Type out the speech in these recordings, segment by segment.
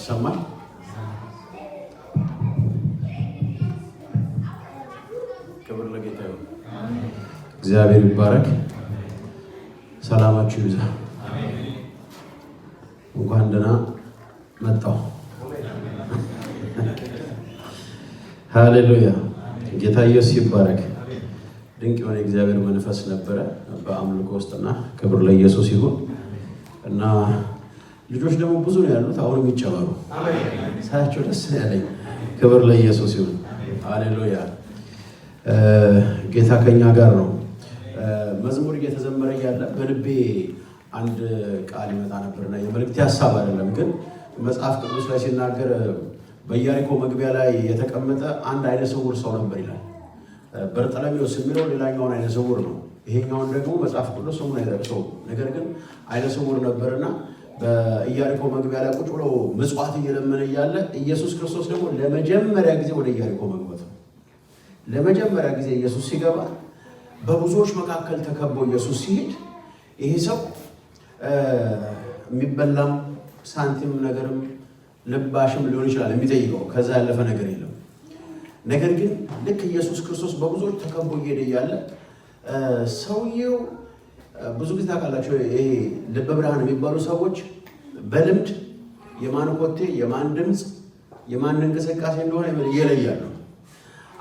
ይሰማል? ክብር ለጌታ ይሁን። እግዚአብሔር ይባረክ። ሰላማችሁ ይብዛ። እንኳን ደህና መጣሁ። ሃሌሉያ። ጌታ ኢየሱስ ይባረክ። ድንቅ የሆነ እግዚአብሔር መንፈስ ነበረ በአምልኮ ውስጥና ክብር ለኢየሱስ ይሁን። እና ልጆች ደግሞ ብዙ ነው ያሉት። አሁንም ይጨመሩ። ሳያቸው ደስ ያለኝ። ክብር ለኢየሱስ ይሁን። ሃሌሉያ። ጌታ ከኛ ጋር ነው። መዝሙር እየተዘመረ ያለ በልቤ አንድ ቃል ይመጣ ነበርና የመልእክት ሐሳብ አይደለም፣ ግን መጽሐፍ ቅዱስ ላይ ሲናገር በኢያሪኮ መግቢያ ላይ የተቀመጠ አንድ አይነ ስውር ሰው ነበር ይላል። በርጠለሜዎስ የሚለው ሌላኛውን አይነ ስውር ነው። ይሄኛውን ደግሞ መጽሐፍ ቅዱስ ስሙን አይጠቅሰውም። ነገር ግን አይነ ስውር ነበርና በኢያሪኮ መግቢያ ላይ ቁጭ ብሎ ምጽዋት እየለመነ እያለ ኢየሱስ ክርስቶስ ደግሞ ለመጀመሪያ ጊዜ ወደ ኢያሪኮ መግባት ነው። ለመጀመሪያ ጊዜ ኢየሱስ ሲገባ በብዙዎች መካከል ተከቦ ኢየሱስ ሲሄድ ይሄ ሰው የሚበላም ሳንቲም ነገርም ልባሽም ሊሆን ይችላል የሚጠይቀው፣ ከዛ ያለፈ ነገር የለም። ነገር ግን ልክ ኢየሱስ ክርስቶስ በብዙዎች ተከቦ እየሄደ እያለ ሰውየው ብዙ ጊዜ ታውቃላችሁ፣ ይሄ ልበ ብርሃን የሚባሉ ሰዎች በልምድ የማን ኮቴ፣ የማን ድምፅ፣ የማን እንቅስቃሴ እንደሆነ ይለያሉ።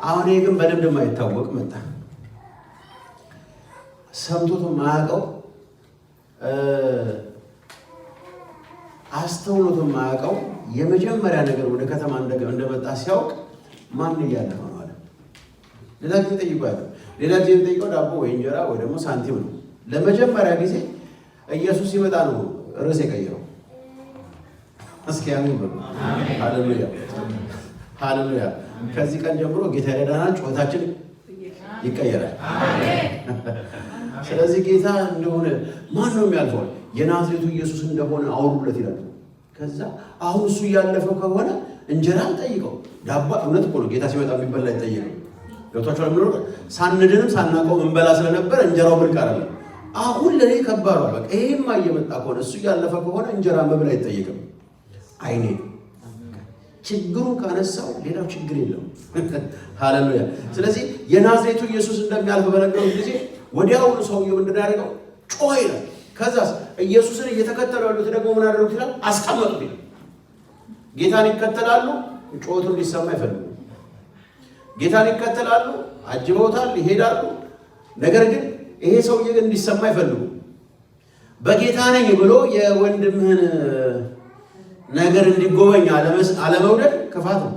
አሁን ይሄ ግን በልምድ የማይታወቅ መጣ። ሰምቶት የማያውቀው አስተውሎት የማያውቀው የመጀመሪያ ነገር ወደ ከተማ እንደመጣ ሲያውቅ ማን እያለፈ ነው አለ። ሌላ ጊዜ ጠይቋል። ሌላ ጊዜ ጠይቀው ዳቦ ወይ እንጀራ ወይ ደግሞ ሳንቲም ነው። ለመጀመሪያ ጊዜ ኢየሱስ ሲመጣ ነው ርዕስ የቀየረው። እስኪ አሜን በሉ። ሃሌሉያ ሃሌሉያ። ከዚህ ቀን ጀምሮ ጌታ ይረዳናል፣ ጩኸታችን ይቀየራል። ስለዚህ ጌታ እንደሆነ ማን ነው የሚያልፈው? የናዝሬቱ ኢየሱስ እንደሆነ አውሩለት ይላል። ከዛ አሁን እሱ እያለፈው ከሆነ እንጀራ ጠይቀው ዳባ እውነት እኮ ነው። ጌታ ሲመጣ የሚበላ ይጠይቀው ገብቷቸው ለምንድነው ሳንድንም ሳናውቀው እንበላ ስለነበረ እንጀራው ብርቅ አይደለም። አሁን ለኔ ከባድ ነው። በቃ ይሄማ እየመጣ ከሆነ እሱ እያለፈ ከሆነ እንጀራ መብላ አይጠይቅም። አይኔ ችግሩን ካነሳው ሌላው ችግር የለም። ሃሌሉያ። ስለዚህ የናዝሬቱ ኢየሱስ እንደሚያልፍ በነገሩት ጊዜ ወዲያውኑ ሰውየው ምንድን ያደርገው ጮኸ ይላል። ከዛስ ኢየሱስን እየተከተሉ ያሉት ደግሞ ምን አደረጉት ይላል? አስቀመጡት ይላል። ጌታን ይከተላሉ፣ ጮቱን ሊሰማ አይፈልጉም። ጌታን ይከተላሉ፣ አጅበውታል፣ ይሄዳሉ። ነገር ግን ይሄ ሰውዬ ግን እንዲሰማ አይፈልጉም። በጌታ ነኝ ብሎ የወንድምህን ነገር እንዲጎበኝ አለመውደድ ክፋት ነው።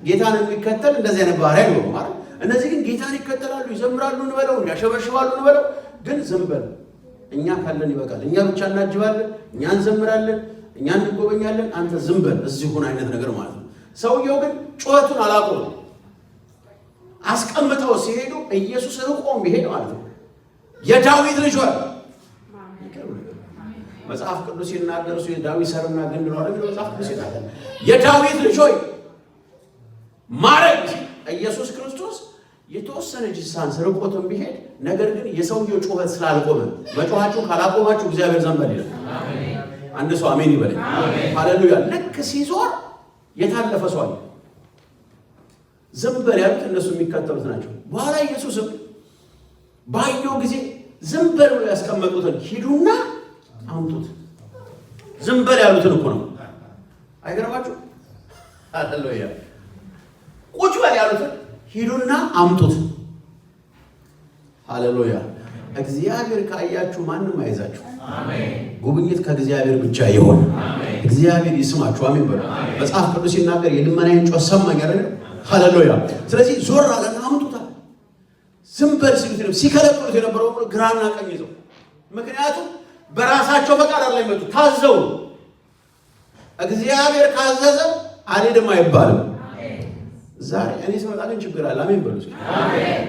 ጌታን የሚከተል እንደዚህ አይነት ባህሪ ነው ማለት። እነዚህ ግን ጌታን ይከተላሉ፣ ይዘምራሉ እንበለው፣ ያሸበሽባሉ እንበለው፣ ግን ዝም በል እኛ ካለን ይበቃል፣ እኛ ብቻ እናጅባለን፣ እኛ እንዘምራለን፣ እኛ እንጎበኛለን፣ አንተ ዝም በል እዚህ ሁን አይነት ነገር ማለት ነው። ሰውየው ግን ጩኸቱን አላቆመም። አስቀምጠው ሲሄዱ ኢየሱስ ርቆም ቢሄድ ማለት ነው የዳዊት ልጅ ሆይ መጽሐፍ ቅዱስ ሲናገር እሱ የዳዊት ሰርና ግንድ ነው አይደል? መጽሐፍ ቅዱስ ይናገር የዳዊት ልጅ ሆይ ማረኝ። ኢየሱስ ክርስቶስ የተወሰነ ጅሳን ርቆትም ቢሄድ ነገር ግን የሰውየው ጩኸት ስላልቆመ መጮኻችሁ ካላቆማችሁ እግዚአብሔር ዘንበል ይላል። አሜን። አንድ ሰው አሜን ይበል። ሃሌሉያ። ልክ ሲዞር የታለፈ ሰው አለ። ዝም በል ያሉት እነሱ የሚከተሉት ናቸው። በኋላ ኢየሱስም ባየው ጊዜ ዝም በል ብለው ያስቀመጡትን ሂዱና አምጡት። ዝም በል ያሉትን እኮ ነው። አይገርማችሁ? ሃሌሉያ። ቁጭ በል ያሉትን ሂዱና አምጡት። ሃሌሉያ። እግዚአብሔር ካያችሁ ማንም አይዛችሁ። አሜን። ጉብኝት ከእግዚአብሔር ብቻ ይሆን። አሜን። እግዚአብሔር ይስማችሁ። አሜን በሉ። መጽሐፍ ቅዱስ ሲናገር የልመናዬን ጮህ ሰማኝ አይደል? ሃሌሉያ። ስለዚህ ዞር አለና አምጡታል። ዝም በል ሲሉት ሲከለክሉት የነበረው ግራና ቀኝ ይዘው፣ ምክንያቱም በራሳቸው ፈቃድ ላይ መጡ። ታዘው እግዚአብሔር ካዘዘ አልሄድም አይባልም። ዛሬ እኔ ስመጣ ግን ችግር አለ። አሜን በሉ። አሜን።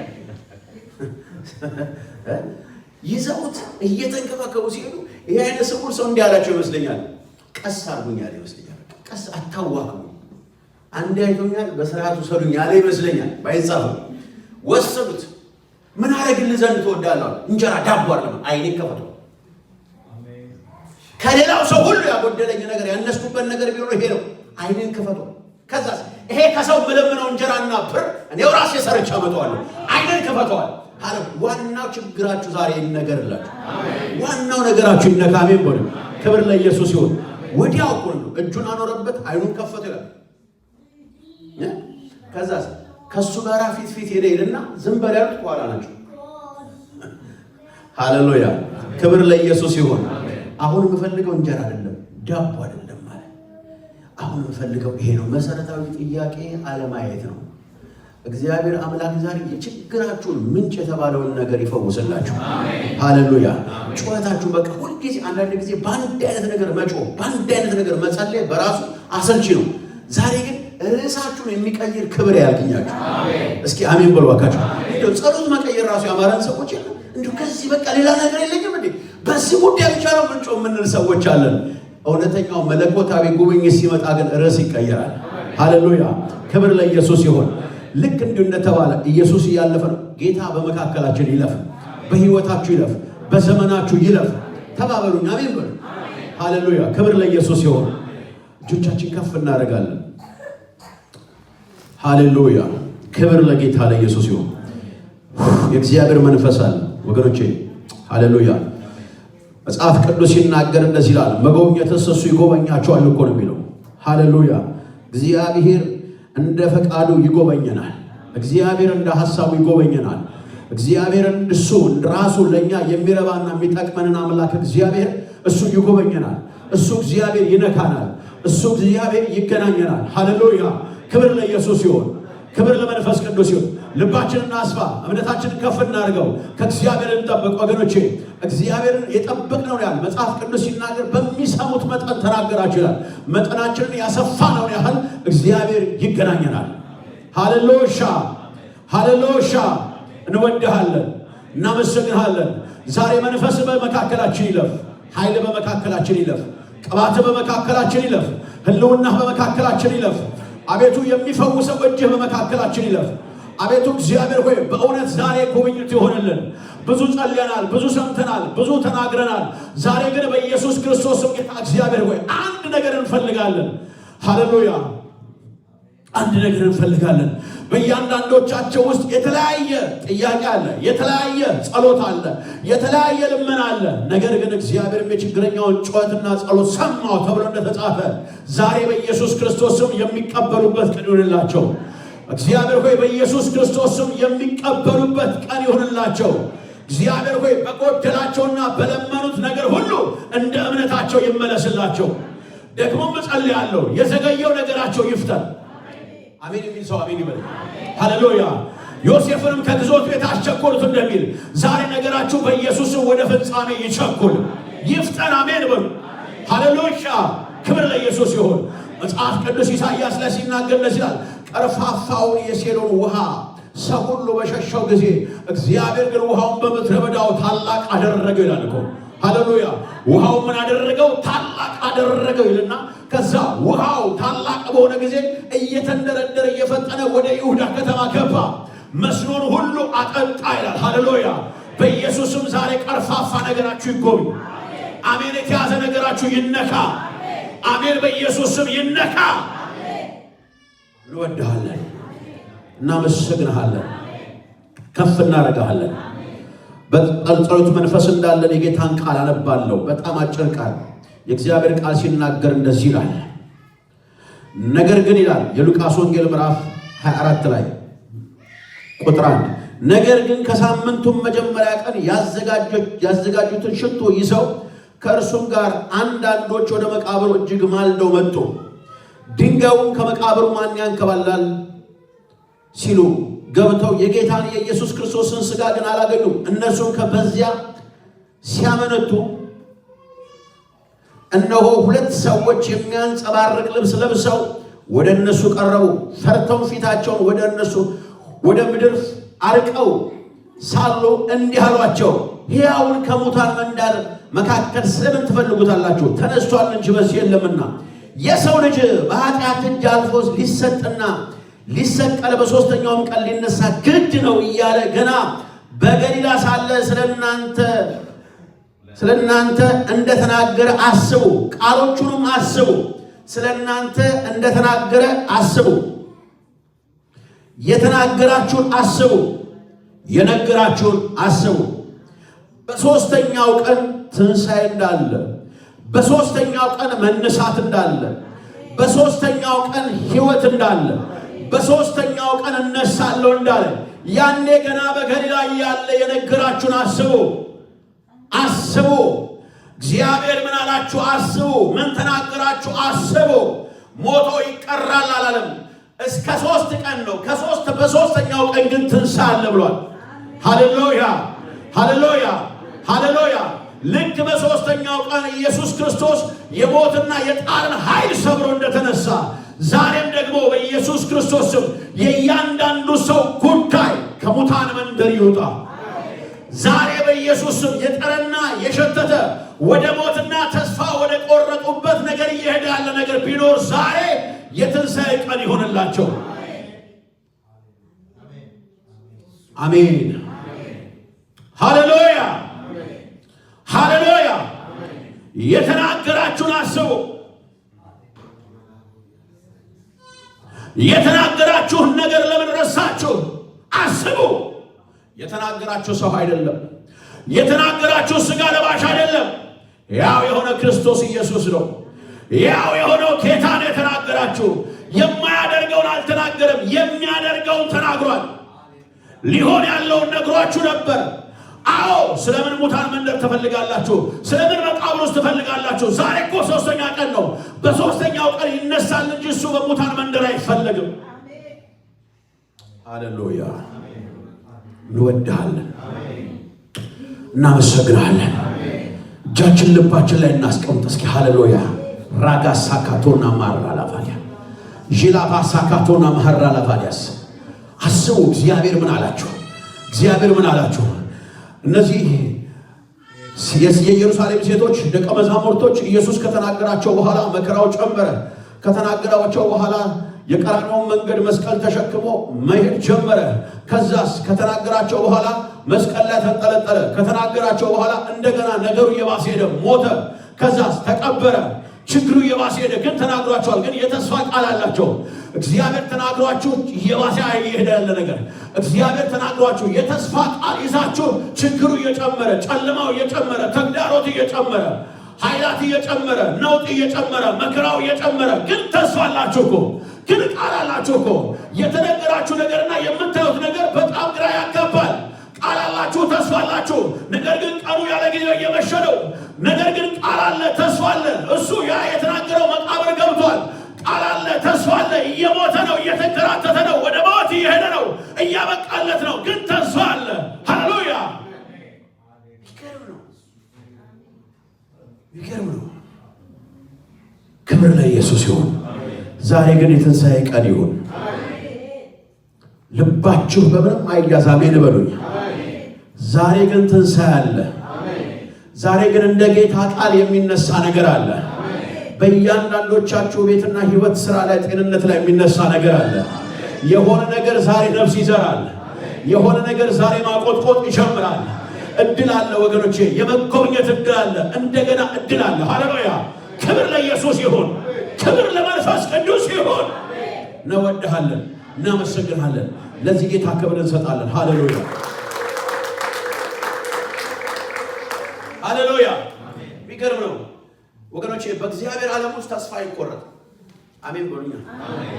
ይዘውት እየተንከባከቡ ሲሄዱ ይሄ አይነት ስውር ሰው እንዲያላቸው ይመስለኛል። ቀስ አድርጉኛል ይመስለኛል። ቀስ አታዋክሙ፣ አንዴ አይቶኛል በስርዓቱ ሰዱኝ ያለ ይመስለኛል። ባይጻፈው ወሰዱት። ምን አረግልህ ዘንድ ትወዳለህ? እንጀራ ዳቦ አይደለም። አይኔ ከፈተው። ከሌላው ሰው ሁሉ ያጎደለኝ ነገር ያነስኩበት የሚፈልግበት ነገር ቢኖር ይሄ ነው። አይንን ክፈቱ። ከዛስ ይሄ ከሰው ምለምነው እንጀራና ብር እኔው ራሴ ሰርቼ አመጣዋለሁ። አይንን ክፈቷል አለ። ዋናው ችግራችሁ ዛሬ ይነገርላችሁ። ዋናው ነገራችሁ ይነካሜን በሉ። ክብር ለኢየሱስ ይሁን። ወዲያው እኮ ነው እጁን አኖረበት፣ አይኑን ከፈተ ይላል። ከዛስ ከሱ ጋር ፊት ሄደና ዝም በል ያሉት ኋላ ናቸው። ሃሌሉያ ክብር ለኢየሱስ ይሁን። አሁን የምፈልገው እንጀራ አይደለም ዳቦ አይደለም ማለት አሁን የምፈልገው ይሄ ነው። መሰረታዊ ጥያቄ አለማየት ነው። እግዚአብሔር አምላክ ዛሬ የችግራችሁን ምንጭ የተባለውን ነገር ይፈውስላችሁ። ሃሌሉያ ጩኸታችሁ በቃ ሁልጊዜ አንዳንድ ጊዜ በአንድ አይነት ነገር መጮህ፣ በአንድ አይነት ነገር መጸለይ በራሱ አሰልቺ ነው። ዛሬ ግን ርዕሳችሁን የሚቀይር ክብር ያልግኛችሁ። እስኪ አሜን በሉ እባካችሁ። እንደው ጸሎት መቀየር ራሱ ያማረን ሰዎች የለም። እንደው ከዚህ በቃ ሌላ ነገር የለኝም እንዴ በዚህ ጉዳይ ብቻ ነው ምንጮ የምንል ሰዎች አለን። እውነተኛው መለኮታዊ ጉብኝት ሲመጣ ግን ርዕስ ይቀየራል። ሃሌሉያ ክብር ለኢየሱስ ይሁን። ልክ እንዲሁ እንደተባለ ኢየሱስ እያለፈ ነው። ጌታ በመካከላችን ይለፍ፣ በህይወታችሁ ይለፍ፣ በዘመናችሁ ይለፍ። ተባበሉኝ አሜን በሉ። ሃሌሉያ ክብር ለኢየሱስ ይሁን። እጆቻችን ከፍ እናደርጋለን። ሃሌሉያ ክብር ለጌታ ለኢየሱስ ይሁን። የእግዚአብሔር መንፈስ አለ ወገኖቼ። ሃሌሉያ መጽሐፍ ቅዱስ ሲናገር እንደዚህ ይላል፣ መጎብኘትስ እሱ ይጎበኛቸዋል እኮ ነው የሚለው። ሃሌሉያ እግዚአብሔር እንደ ፈቃዱ ይጎበኘናል። እግዚአብሔር እንደ ሐሳቡ ይጎበኘናል። እግዚአብሔር እሱ ራሱ ለኛ የሚረባና የሚጠቅመንን አምላክ እግዚአብሔር እሱ ይጎበኘናል። እሱ እግዚአብሔር ይነካናል። እሱ እግዚአብሔር ይገናኘናል። ሃሌሉያ ክብር ለኢየሱስ ይሁን። ክብር ለመንፈስ ቅዱስ ይሁን። ልባችንን አስፋ፣ እምነታችንን ከፍ እናድርገው። ከእግዚአብሔር እንጠብቅ ወገኖቼ። እግዚአብሔርን የጠበቅነው ያህል መጽሐፍ ቅዱስ ሲናገር በሚሰሙት መጠን ተናገራችሁ ይላል። መጠናችንን ያሰፋነው ያህል እግዚአብሔር ይገናኘናል። ሃሌሉያ ሃሌሉያ እንወድሃለን፣ እናመሰግንሃለን። ዛሬ መንፈስ በመካከላችን ይለፍ፣ ኃይል በመካከላችን ይለፍ፣ ቅባት በመካከላችን ይለፍ፣ ህልውና በመካከላችን ይለፍ። አቤቱ የሚፈውሰው እጅህ በመካከላችን ይለፍ። አቤቱ እግዚአብሔር ሆይ በእውነት ዛሬ ጉብኝት ይሆንልን። ብዙ ጸልየናል፣ ብዙ ሰምተናል፣ ብዙ ተናግረናል። ዛሬ ግን በኢየሱስ ክርስቶስ ጌታ እግዚአብሔር ሆይ አንድ ነገር እንፈልጋለን። ሃሌሉያ አንድ ነገር እንፈልጋለን። በእያንዳንዶቻቸው ውስጥ የተለያየ ጥያቄ አለ፣ የተለያየ ጸሎት አለ፣ የተለያየ ልመና አለ። ነገር ግን እግዚአብሔር የችግረኛውን ጩኸትና ጸሎት ሰማው ተብሎ እንደተጻፈ ዛሬ በኢየሱስ ክርስቶስም የሚቀበሉበት ቀን ይሁንላቸው። እግዚአብሔር ሆይ በኢየሱስ ክርስቶስም የሚቀበሉበት ቀን ይሁንላቸው። እግዚአብሔር ሆይ በጎደላቸውና በለመኑት ነገር ሁሉ እንደ እምነታቸው ይመለስላቸው። ደግሞ እጸልያለሁ የዘገየው ነገራቸው ይፍጠን። አሜን የሚል ሰው አሜን ይበል። ሃሌሉያ ዮሴፍንም ከግዞት ቤት አስቸኮሉት እንደሚል ዛሬ ነገራችሁ በኢየሱስም ወደ ፍጻሜ ይቸኩል፣ ይፍጠን። አሜን በሉ። ሃሌሉያ ክብር ለኢየሱስ ይሁን። መጽሐፍ ቅዱስ ኢሳይያስ ላይ ሲናገር እንደዚህ ይላል፣ ቀርፋፋውን የሴሎን ውሃ ሰው ሁሉ በሸሸው ጊዜ እግዚአብሔር ግን ውሃውን በምድረ በዳው ታላቅ አደረገው ይላል እኮ። ሃሌሉያ ውሃው ምን አደረገው? ታላቅ አደረገው ይልና ከዛ ውሃው ታላቅ በሆነ ጊዜ እየተንደረደረ እየፈጠነ ወደ ይሁዳ ከተማ ገባ፣ መስኖን ሁሉ አጠጣ ይላል። ሃሌሉያ በኢየሱስም ዛሬ ቀርፋፋ ነገራችሁ ይጎብኝ። አሜን የተያዘ ነገራችሁ ይነካ። አሜን በኢየሱስም ይነካ። እንወድሃለን፣ እናመሰግንሃለን፣ ከፍ እናደርግሃለን። በጸሎት መንፈስ እንዳለን የጌታን ቃል አነባለሁ። በጣም አጭር ቃል የእግዚአብሔር ቃል ሲናገር እንደዚህ ይላል። ነገር ግን ይላል የሉቃስ ወንጌል ምዕራፍ 24 ላይ ቁጥር 1 ነገር ግን ከሳምንቱም መጀመሪያ ቀን ያዘጋጁትን ሽቶ ይዘው ከእርሱም ጋር አንዳንዶች ወደ መቃብሩ እጅግ ማልደው መጡ። ድንጋዩን ከመቃብሩ ማን ያንከባላል ሲሉ ገብተው የጌታን የኢየሱስ ክርስቶስን ሥጋ ግን አላገኙም። እነርሱም ከበዚያ ሲያመነቱ እነሆ ሁለት ሰዎች የሚያንጸባርቅ ልብስ ለብሰው ወደ እነሱ ቀረቡ። ፈርተው ፊታቸውን ወደ እነሱ ወደ ምድር አርቀው ሳሉ እንዲህ አሏቸው፣ ሕያውን ከሙታን መንዳር መካከል ስለምን ትፈልጉታላችሁ? ተነስቷል እንጂ በዚህ የለምና። የሰው ልጅ በኃጢአት እጅ አልፎ ሊሰጥና ሊሰቀል በሦስተኛውም ቀን ሊነሳ ግድ ነው እያለ ገና በገሊላ ሳለ ስለናንተ እንደተናገረ አስቡ፣ ቃሎቹንም አስቡ። ስለናንተ እንደተናገረ አስቡ። የተናገራችሁን አስቡ፣ የነገራችሁን አስቡ። በሶስተኛው ቀን ትንሣኤ እንዳለ፣ በሶስተኛው ቀን መነሳት እንዳለ፣ በሶስተኛው ቀን ሕይወት እንዳለ፣ በሶስተኛው ቀን እነሳለሁ እንዳለ ያኔ ገና በገሊላ ያለ የነገራችሁን አስቡ። አስቡ። እግዚአብሔር ምን አላችሁ? አስቡ። ምን ተናገራችሁ? አስቡ። ሞቶ ይቀራል አላለም። እስከ 3 ቀን ነው። በሶስተኛው ቀን ግን ትንሣኤ አለ ብሏል። ሃሌሉያ ሃሌሉያ ሃሌሉያ። ልክ በሶስተኛው ቀን ኢየሱስ ክርስቶስ የሞትና የጣርን ኃይል ሰብሮ እንደተነሳ ዛሬም ደግሞ በኢየሱስ ክርስቶስ ስም የእያንዳንዱ ሰው ጉዳይ ከሙታን መንደር ይውጣ። ዛሬ በኢየሱስ ስም የጠረና የሸተተ ወደ ሞትና ተስፋ ወደ ቆረጡበት ነገር እየሄደ ያለ ነገር ቢኖር ዛሬ የትንሣኤ ቀን ይሆንላቸው። አሜን። ሃሌሉያ ሃሌሉያ። የተናገራችሁን አስቡ። የተናገራችሁን ነገር ለምን ረሳችሁ? አስቡ። የተናገራችሁ ሰው አይደለም። የተናገራችሁ ሥጋ ለባሽ አይደለም። ያው የሆነ ክርስቶስ ኢየሱስ ነው። ያው የሆነው ጌታ ነው የተናገራችሁ። የማያደርገውን አልተናገረም፣ የሚያደርገውን ተናግሯል። ሊሆን ያለውን ነግሯችሁ ነበር። አዎ፣ ስለምን ሙታን መንደር ትፈልጋላችሁ? ስለምን መቃብር ውስጥ ትፈልጋላችሁ? ዛሬ እኮ 3ኛ ቀን ነው። በ3ኛው ቀን ይነሳል እንጂ እሱ በሙታን መንደር አይፈለግም። ሃሌሉያ። እንወድሃለን፣ እናመሰግናለን። እጃችን ልባችን ላይ እናስቀምጥ እስኪ። ሃሌሉያ። ራጋ ሳካቶና ማራ ላፋዲያ ጂላባ ሳካቶና ማራ ላፋዲያስ። አስቡ። እግዚአብሔር ምን አላችሁ? እግዚአብሔር ምን አላችሁ? እነዚህ የኢየሩሳሌም ሴቶች ደቀ መዛሙርቶች ኢየሱስ ከተናገራቸው በኋላ መከራው ጨመረ። ከተናገራቸው በኋላ የቀራንዮውን መንገድ መስቀል ተሸክሞ መሄድ ጀመረ። ከዛስ ከተናገራቸው በኋላ መስቀል ላይ ተንጠለጠለ። ከተናገራቸው በኋላ እንደገና ነገሩ እየባሰ ሄደ፣ ሞተ። ከዛስ ተቀበረ። ችግሩ እየባሰ ሄደ። ግን ተናግሯቸዋል። ግን የተስፋ ቃል አላቸው። እግዚአብሔር ተናግሯችሁ እየባሰ እየሄደ ያለ ነገር እግዚአብሔር ተናግሯችሁ የተስፋ ቃል ይዛችሁ ችግሩ እየጨመረ፣ ጨለማው እየጨመረ፣ ተግዳሮት እየጨመረ፣ ኃይላት እየጨመረ፣ ነውጥ እየጨመረ፣ መከራው እየጨመረ፣ ግን ተስፋ አላችሁ እኮ፣ ግን ቃል አላችሁ እኮ። የተነገራችሁ ነገርና የምታዩት ነገር በጣም ግራ ያጋባል። ቃል አላችሁ፣ ተስፋ አላችሁ። ነገር ግን ቀኑ ያለ ጊዜው እየመሸ ነው። ነገር ግን ቃል አለ፣ ተስፋ አለ። እሱ ያ የተናገረው መቃብር ገብቷል። ቃል አለ፣ ተስፋ አለ። እየሞተ ነው፣ እየተንከራተተ ነው፣ ወደ ሞት እየሄደ ነው፣ እያበቃለት ነው። ግን ተስፋ አለ። ሃሌሉያ። ይገርም ነው። ክብር ለኢየሱስ ይሁን። ዛሬ ግን የትንሣኤ ቀን ይሁን። ልባችሁ በምንም አይያዝ። አሜን በሉኝ። ዛሬ ግን ትንሣኤ አለ። ዛሬ ግን እንደ ጌታ ቃል የሚነሳ ነገር አለ። በእያንዳንዶቻችሁ ቤትና ሕይወት፣ ሥራ ላይ፣ ጤንነት ላይ የሚነሳ ነገር አለ። የሆነ ነገር ዛሬ ነፍስ ይዘራል። የሆነ ነገር ዛሬ ማቆጥቆጥ ይጀምራል። እድል አለ ወገኖቼ፣ የመጎብኘት እድል አለ። እንደገና እድል አለ። ሃሌሉያ። ክብር ለኢየሱስ ይሁን። ክብር ለመንፈስ ቅዱስ ይሁን። እንወድሃለን፣ እናመሰግንሃለን። ለዚህ ጌታ ክብር እንሰጣለን። ሃሌሉያ ሃሌሉያ። የሚገርም ነው ወገኖቼ። በእግዚአብሔር ዓለም ውስጥ ተስፋ አይቆረጥ። አሜን በሉኛ።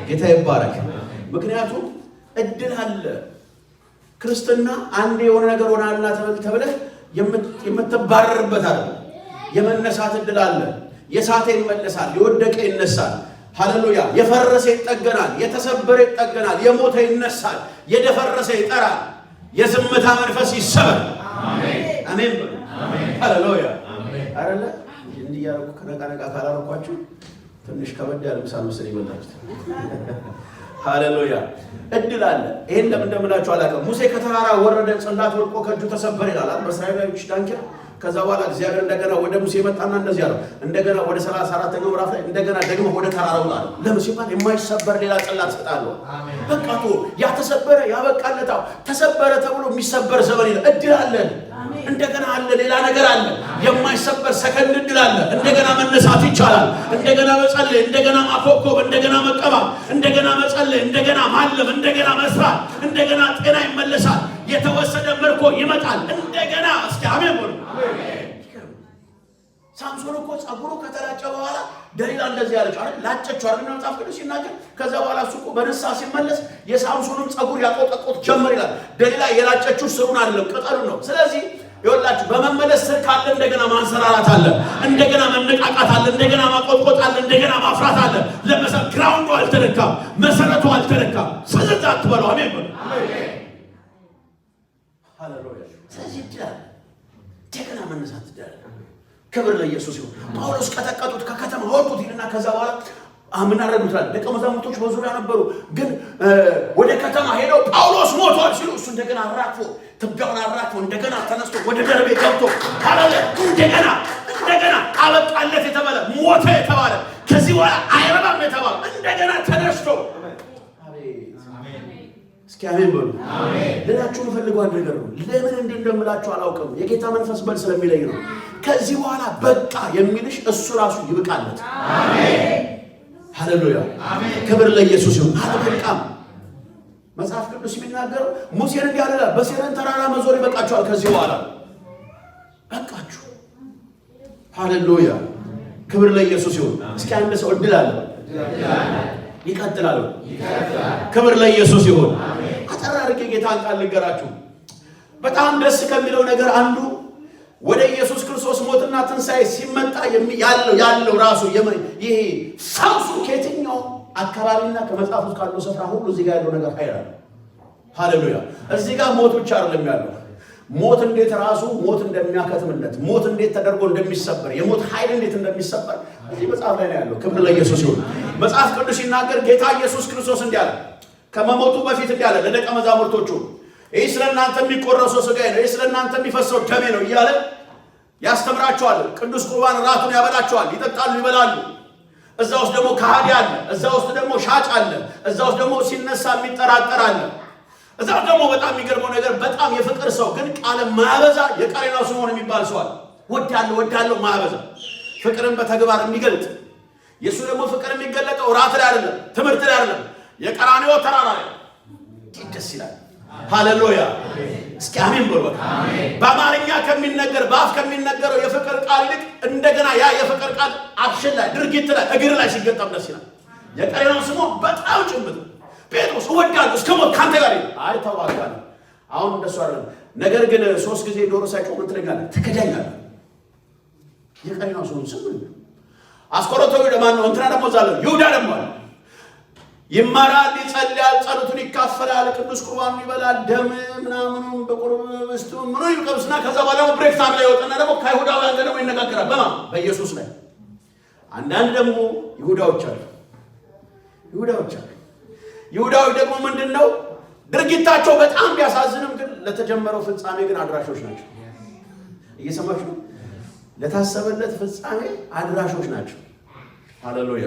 ጌታ ይባረክ። ምክንያቱም እድል አለ። ክርስትና አንድ የሆነ ነገር ሆናልና ተብለህ የምትባረርበት አለ። የመነሳት እድል አለ። የሳተ ይመለሳል፣ የወደቀ ይነሳል። ሃሌሉያ። የፈረሰ ይጠገናል፣ የተሰበረ ይጠገናል፣ የሞተ ይነሳል፣ የደፈረሰ ይጠራል። የዝምታ መንፈስ ይሰበር። አሜን በሉ። ሃሌሉያ አይደለ? እንዲህ ያረኩ ከነቃነቃ ካላረኳችሁ ትንሽ ከበድ ያለ ምሳሌ መሰለኝ ይመጣችሁት። ሃሌሉያ። እድል አለ። ይሄን ለምን እንደምላችሁ አላውቅም። ሙሴ ከተራራ ወረደ፣ ጽላት ወድቆ ከእጁ ተሰበረ ይላል በእስራኤላዊዎች ዳንኪራ። ከዛ በኋላ እግዚአብሔር እንደገና ወደ ሙሴ መጣና እንደዚህ አለው፣ እንደገና ወደ 34ኛው ምዕራፍ ላይ እንደገና ደግሞ ወደ ተራራው ጣለ። ለምን ሲባል የማይሰበር ሌላ ጽላት ሰጣለሁ። በቃ ያ ተሰበረ ያበቃለታው ተሰበረ ተብሎ የሚሰበር ዘመን የለም። እድል አለ፣ እንደገና አለ፣ ሌላ ነገር አለ። የማይሰበር ሰከንድ እድል አለ። እንደገና መነሳት ይቻላል። እንደገና መጸለይ፣ እንደገና ማኮብኮብ፣ እንደገና መቀባት፣ እንደገና መጸለይ፣ እንደገና ማለም፣ እንደገና መስራት፣ እንደገና ጤና ይመለሳል። የተወሰደ ምርኮ ይመጣል እንደገና። እስኪ አሜን በሉ። ሳምሶን እኮ ጸጉሩ ከተላጨ በኋላ ደሊላ እንደዚህ ያለች አይደል? ላጨችው አይደል? መጽሐፍ ቅዱስ ሲናገር። ከዛ በኋላ እሱ እኮ በንስሐ ሲመለስ የሳምሶንም ጸጉር ያቆጠቆጥ ጀመር ይላል። ደሊላ የላጨችው ስሩን አይደለም ቅጠሉን ነው። ስለዚህ ይኸውላችሁ በመመለስ ስር ካለ እንደገና ማንሰራራት አለ፣ እንደገና መነቃቃት አለ፣ እንደገና ማቆጥቆጥ አለ፣ እንደገና ማፍራት አለ። ለመሰረት ግራውንዱ አልተነካም፣ መሰረቱ አልተነካም። ስለዚህ አትበሉ። አሜን በሉ። ሃሌሉያ። ስለዚህ ይችላል እንደገና መነሳት ይችላል። ክብር ለኢየሱስ ይሁን። ጳውሎስ ቀጠቀጡት፣ ከከተማ ወጡት ይልና ከዛ በኋላ ምን አደረጉታል? ደቀ መዛሙርቶች በዙሪያ ነበሩ። ግን ወደ ከተማ ሄደው ጳውሎስ ሞቷል ሲሉ እሱ እንደገና አራግፎ ትቢያውን አራግፎ እንደገና ተነስቶ ወደ ደርቤ ገብቶ ሃሌሉያ እንደገና አበቃለት የተባለ ሞተ የተባለ ከዚህ በኋላ አይረባም የተባለ እንደገና ተነስቶ እስኪ አሜን በሉ። ልላችሁ የምፈልገው አንድ ነገር ነው። ለምን እንደምላችሁ አላውቅም። የጌታ መንፈስ በል ስለሚለኝ ነው። ከዚህ በኋላ በቃ የሚልሽ እሱ ራሱ ይብቃለት። አሜን ሃሌሉያ። ክብር ለኢየሱስ ይሁን። አልበቃም። መጽሐፍ ቅዱስ የሚናገረው ሙሴን እንዲያለ በሴረን ተራራ መዞር ይበቃችኋል። ከዚህ በኋላ በቃችሁ። ሃሌሉያ። ክብር ለኢየሱስ ይሁን። እስኪ አንድ ሰው እድል አለ ይቀጥላል። ክብር ለኢየሱስ ይሁን። አጠራ አድርጌ ጌታን ቃል ልንገራችሁ። በጣም ደስ ከሚለው ነገር አንዱ ወደ ኢየሱስ ክርስቶስ ሞትና ትንሣኤ ሲመጣ ያለው ራሱ ይሄ ሳውሱ ከየትኛው አካባቢና ከመጽሐፍ ውስጥ ካለው ስፍራ ሁሉ እዚህ ጋር ያለው ነገር ኃይል አለ። ሃሌሉያ። እዚህ ጋር ሞት ብቻ አይደለም ያለው። ሞት እንዴት ራሱ ሞት እንደሚያከትምለት፣ ሞት እንዴት ተደርጎ እንደሚሰበር፣ የሞት ኃይል እንዴት እንደሚሰበር እዚህ መጽሐፍ ላይ ነው ያለው። ክብር ለኢየሱስ ይሁን። መጽሐፍ ቅዱስ ሲናገር ጌታ ኢየሱስ ክርስቶስ እንዲያለ ከመሞቱ በፊት እንዲያለ ለደቀ መዛሙርቶቹ ይህ ስለናንተ የሚቆረሰው ሥጋዬ ነው፣ ይህ ስለናንተ የሚፈሰው ደሜ ነው እያለ ያስተምራቸዋል። ቅዱስ ቁርባን ራቱን ያበላቸዋል። ይጠጣሉ፣ ይበላሉ። እዛ ውስጥ ደግሞ ከሃዲ አለ፣ እዛ ውስጥ ደግሞ ሻጭ አለ፣ እዛ ውስጥ ደግሞ ሲነሳ የሚጠራጠር አለ። እዛ ደግሞ በጣም የሚገርመው ነገር በጣም የፍቅር ሰው ግን ቃል ማያበዛ የቀሬናው ስምዖን የሚባል ሰው አለ። ወዳለው ማያበዛ ፍቅርን በተግባር የሚገልጥ የእሱ ደግሞ ፍቅር የሚገለጠው ራት ላይ አይደለም፣ ትምህርት ላይ አይደለም፣ የቀራንዮ ተራራ ላይ ደስ ይላል። ሃሌሉያ። እስኪ አሜን በሉ። በአማርኛ ከሚነገር በአፍ ከሚነገረው የፍቅር ቃል ይልቅ እንደገና ያ የፍቅር ቃል አክሽን ላይ ድርጊት ላይ እግር ላይ ሲገጠም ደስ ይላል። የቀሬናው ስምዖን በጣም ጭምት ጴጥሮስ እወዳለሁ እስከ ሞት ካንተ ጋር ይላል። አይ ተዋጋለ። አሁን እንደሱ አይደለም። ነገር ግን 3 ጊዜ ዶሮ ሳይጮህ ምን ትለኛለህ? ትከዳኛለህ። የቀሬናው ስምዖን ስም አስቆሮቱ ደማን ነው። እንትና ደግሞ ዛለ ይሁዳ ደግሞ አለ። ይማራል፣ ይጸልያል፣ ጸሎቱን ይካፈላል፣ ቅዱስ ቁርባኑን ይበላል፣ ደም ምናምኑን በቁርብ ውስጥ ምኑ ይቀብስና ከዛ በኋላ ብሬክ ታም ላይ ወጣና ደግሞ ከይሁዳውያን ጋር ደግሞ ይነጋገራል። በኢየሱስ ላይ አንዳንድ ደግሞ ይሁዳዎች አሉ። ይሁዳዎች ደግሞ ምንድነው ድርጊታቸው በጣም ቢያሳዝንም ግን ለተጀመረው ፍጻሜ ግን አድራሾች ናቸው። እየሰማችሁ ነው? ለታሰበለት ፍጻሜ አድራሾች ናቸው። ሃሌሉያ።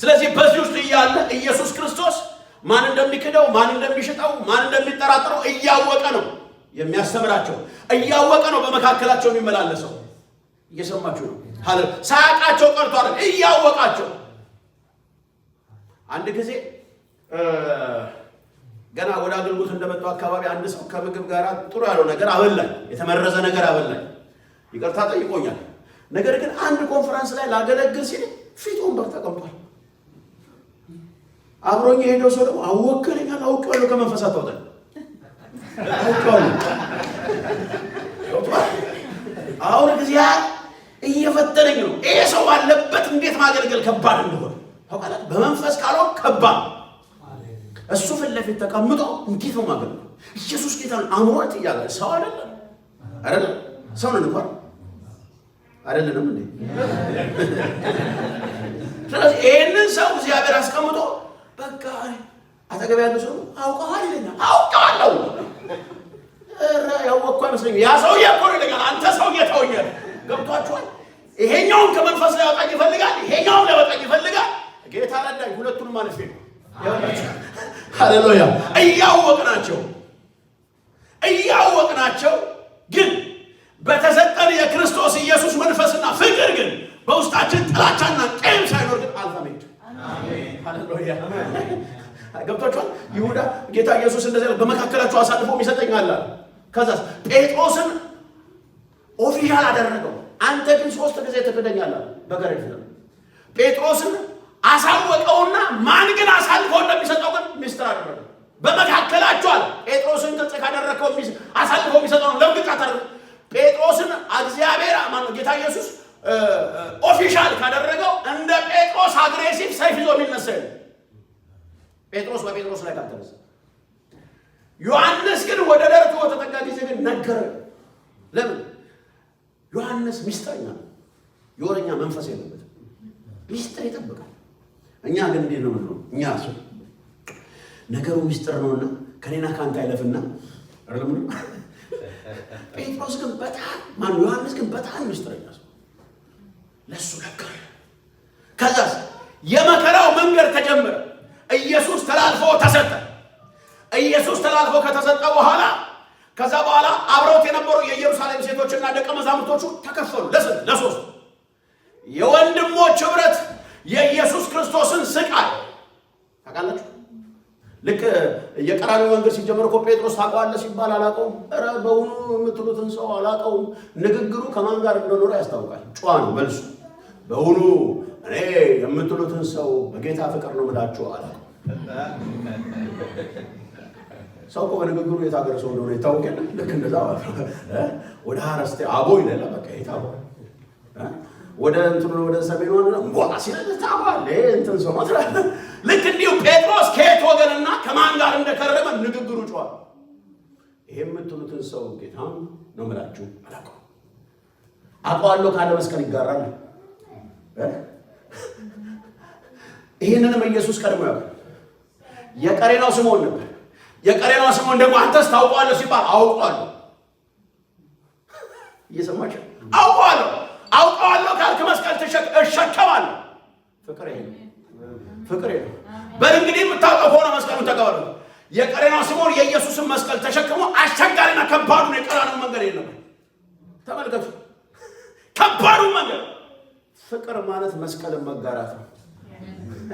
ስለዚህ በዚህ ውስጥ እያለ ኢየሱስ ክርስቶስ ማን እንደሚክደው፣ ማን እንደሚሽጠው፣ ማን እንደሚጠራጠረው እያወቀ ነው የሚያስተምራቸው። እያወቀ ነው በመካከላቸው የሚመላለሰው። እየሰማችሁ ነው? ሃሌሉያ። ሳያውቃቸው ቀርቶ አይደል፣ እያወቃቸው። አንድ ጊዜ ገና ወደ አገልግሎት እንደመጣው አካባቢ አንድ ሰው ከምግብ ጋር ጥሩ ያለው ነገር አበላኝ፣ የተመረዘ ነገር አበላኝ። ይቅርታ ጠይቆኛል። ነገር ግን አንድ ኮንፈረንስ ላይ ላገለግል ሲል ፊት ወንበር ተቀምጧል። አብሮኝ የሄደው ሰው ደግሞ አወከለኛል። አውቀዋለሁ፣ ከመንፈስ አታውጣኝ። አውቀዋለሁ። አሁን እግዚአብሔር እየፈተነኝ ነው። ይሄ ሰው ባለበት እንዴት ማገልገል ከባድ እንደሆነ ታውቃለህ። በመንፈስ ካልሆነ ከባድ። እሱ ፊት ለፊት ተቀምጦ እንዴት ነው ማገልገል? ኢየሱስ ጌታ ነው። አምሮት እያለ ሰው አይደለም ሰው ነው እንኳን አይደለም እንዴ? ስለዚህ ይሄንን ሰው እግዚአብሔር አስቀምጦ በቃ አጠገብ ያለው ሰው አውቀዋል ይለኛል። አውቀዋለሁ። ያወቅኩ አይመስለኝም። ያ ሰውዬ እኮ ይለኛል አንተ ሰውዬ ተውኝ። ገብቷችኋል? ይሄኛውን ከመንፈስ ላይ ያወጣኝ ይፈልጋል፣ ይሄኛውን ላይ ያወጣኝ ይፈልጋል። ጌታ ረዳኝ። ሁለቱንም ማለፌ ነው። ሃሌሉያ። እያወቅናቸው ግን በተሰጠን የክርስቶስ ኢየሱስ መንፈስና ፍቅር ግን በውስጣችን ጥላቻና ቂም ሳይኖር ግን አልፋሜት። አሜን። ሃሌሉያ። ገብቷችኋል? ይሁዳ ጌታ ኢየሱስ እንደዚህ በመካከላቸው አሳልፎ ይሰጠኛል። ከዛስ ጴጥሮስን ኦፊሻል አደረገው። አንተ ግን 3 ጊዜ ትክደኛለህ በገረድ ነው። ጴጥሮስን አሳወቀውና ማን ግን አሳልፎ እንደሚሰጠው ግን ሚስጥር አደረገው። በመካከላቸው አለ ጴጥሮስን ግልጽ ካደረከው አሳልፎ የሚሰጠው ለምግጥ አደረገ። ጴጥሮስን እግዚአብሔር ማነው ጌታ ኢየሱስ ኦፊሻል ካደረገው እንደ ጴጥሮስ አግሬሲቭ ሰይፍ ይዞ የሚነሳ ጴጥሮስ በጴጥሮስ ላይ ካልተነሳ። ዮሐንስ ግን ወደ ደረቱ በተጠጋ ጊዜ ግን ነገረ። ለምን? ዮሐንስ ሚስጥረኛ ነው። የወረኛ መንፈስ የለበትም። ሚስጥር ይጠብቃል። እኛ ግን እንዴት ነው ነው? እኛ ነገሩ ሚስጥር ነውና ከኔና ካንተ አይለፍና አይደለም። ጴጥሮስ ግን በጣም ዮሐንስ ግን በጣም ሚስጥረኛ ነው። ለሱ ነገረ። ከዛስ የመከራው መንገድ ተጀመረ። ኢየሱስ ተላልፎ ተሰጠ። ኢየሱስ ተላልፎ ከተሰጠ በኋላ ከዛ በኋላ አብረውት የነበሩ የኢየሩሳሌም ሴቶችና ደቀ መዛሙርቶቹ ተከፈሉ። ለሶስት የወንድሞች ህብረት የኢየሱስ ክርስቶስን ስቃይ ታውቃላችሁ። ልክ የቀራንዮ መንገድ ሲጀመር እኮ ጴጥሮስ ታውቀዋለህ ሲባል አላውቀውም፣ ኧረ በእውኑ የምትሉትን ሰው አላውቀውም። ንግግሩ ከማን ጋር እንደኖረ ያስታውቃል። ጨዋ ነው መልሱ። በእውኑ እኔ የምትሉትን ሰው በጌታ ፍቅር ነው የምላችሁ አላውቀውም። ሰው እኮ በንግግሩ የታገረ ሰው እንደሆነ ይታወቃል። ልክ እንደዛ ወደ ሐረስቴ አቦ ይላል። በቃ ይታወቃል። ወደ እንትኑ ወደ ሰሜን ወደ እንቧላ ሲል ታባለ እንትን ሰው ማለት ልክ እንዲሁ ጴጥሮስ ከየት ወገንና ከማን ጋር እንደከረመ ንግግሩ ጨዋል። ይሄ የምትሉትን ሰው ጌታ ነው የምላችሁ አላውቀውም። አውቀዋለሁ ካለ መስቀል ይጋራል። ይሄንንም ኢየሱስ ቀድሞ ያውቃል። የቀሬናው ስምዖን ነበር። የቀሬናው ስምዖን ደግሞ አንተስ ታውቀዋለህ ሲባል አውቀዋለሁ። እየሰማችሁ አውቀዋለሁ ካልክ መስቀል እሸከማለሁ። ፍቅር ይሄ በእንግዲህ የምታውቀው ሆነ መስቀሉን ተቀበሉ። የቀሬናው ስምዖን የኢየሱስን መስቀል ተሸክሞ አስቸጋሪና ከባዱን የቀራንዮ መንገድ የለም። ተመልከቱ፣ ከባዱ መንገድ ፍቅር ማለት መስቀልን መጋራት ነው።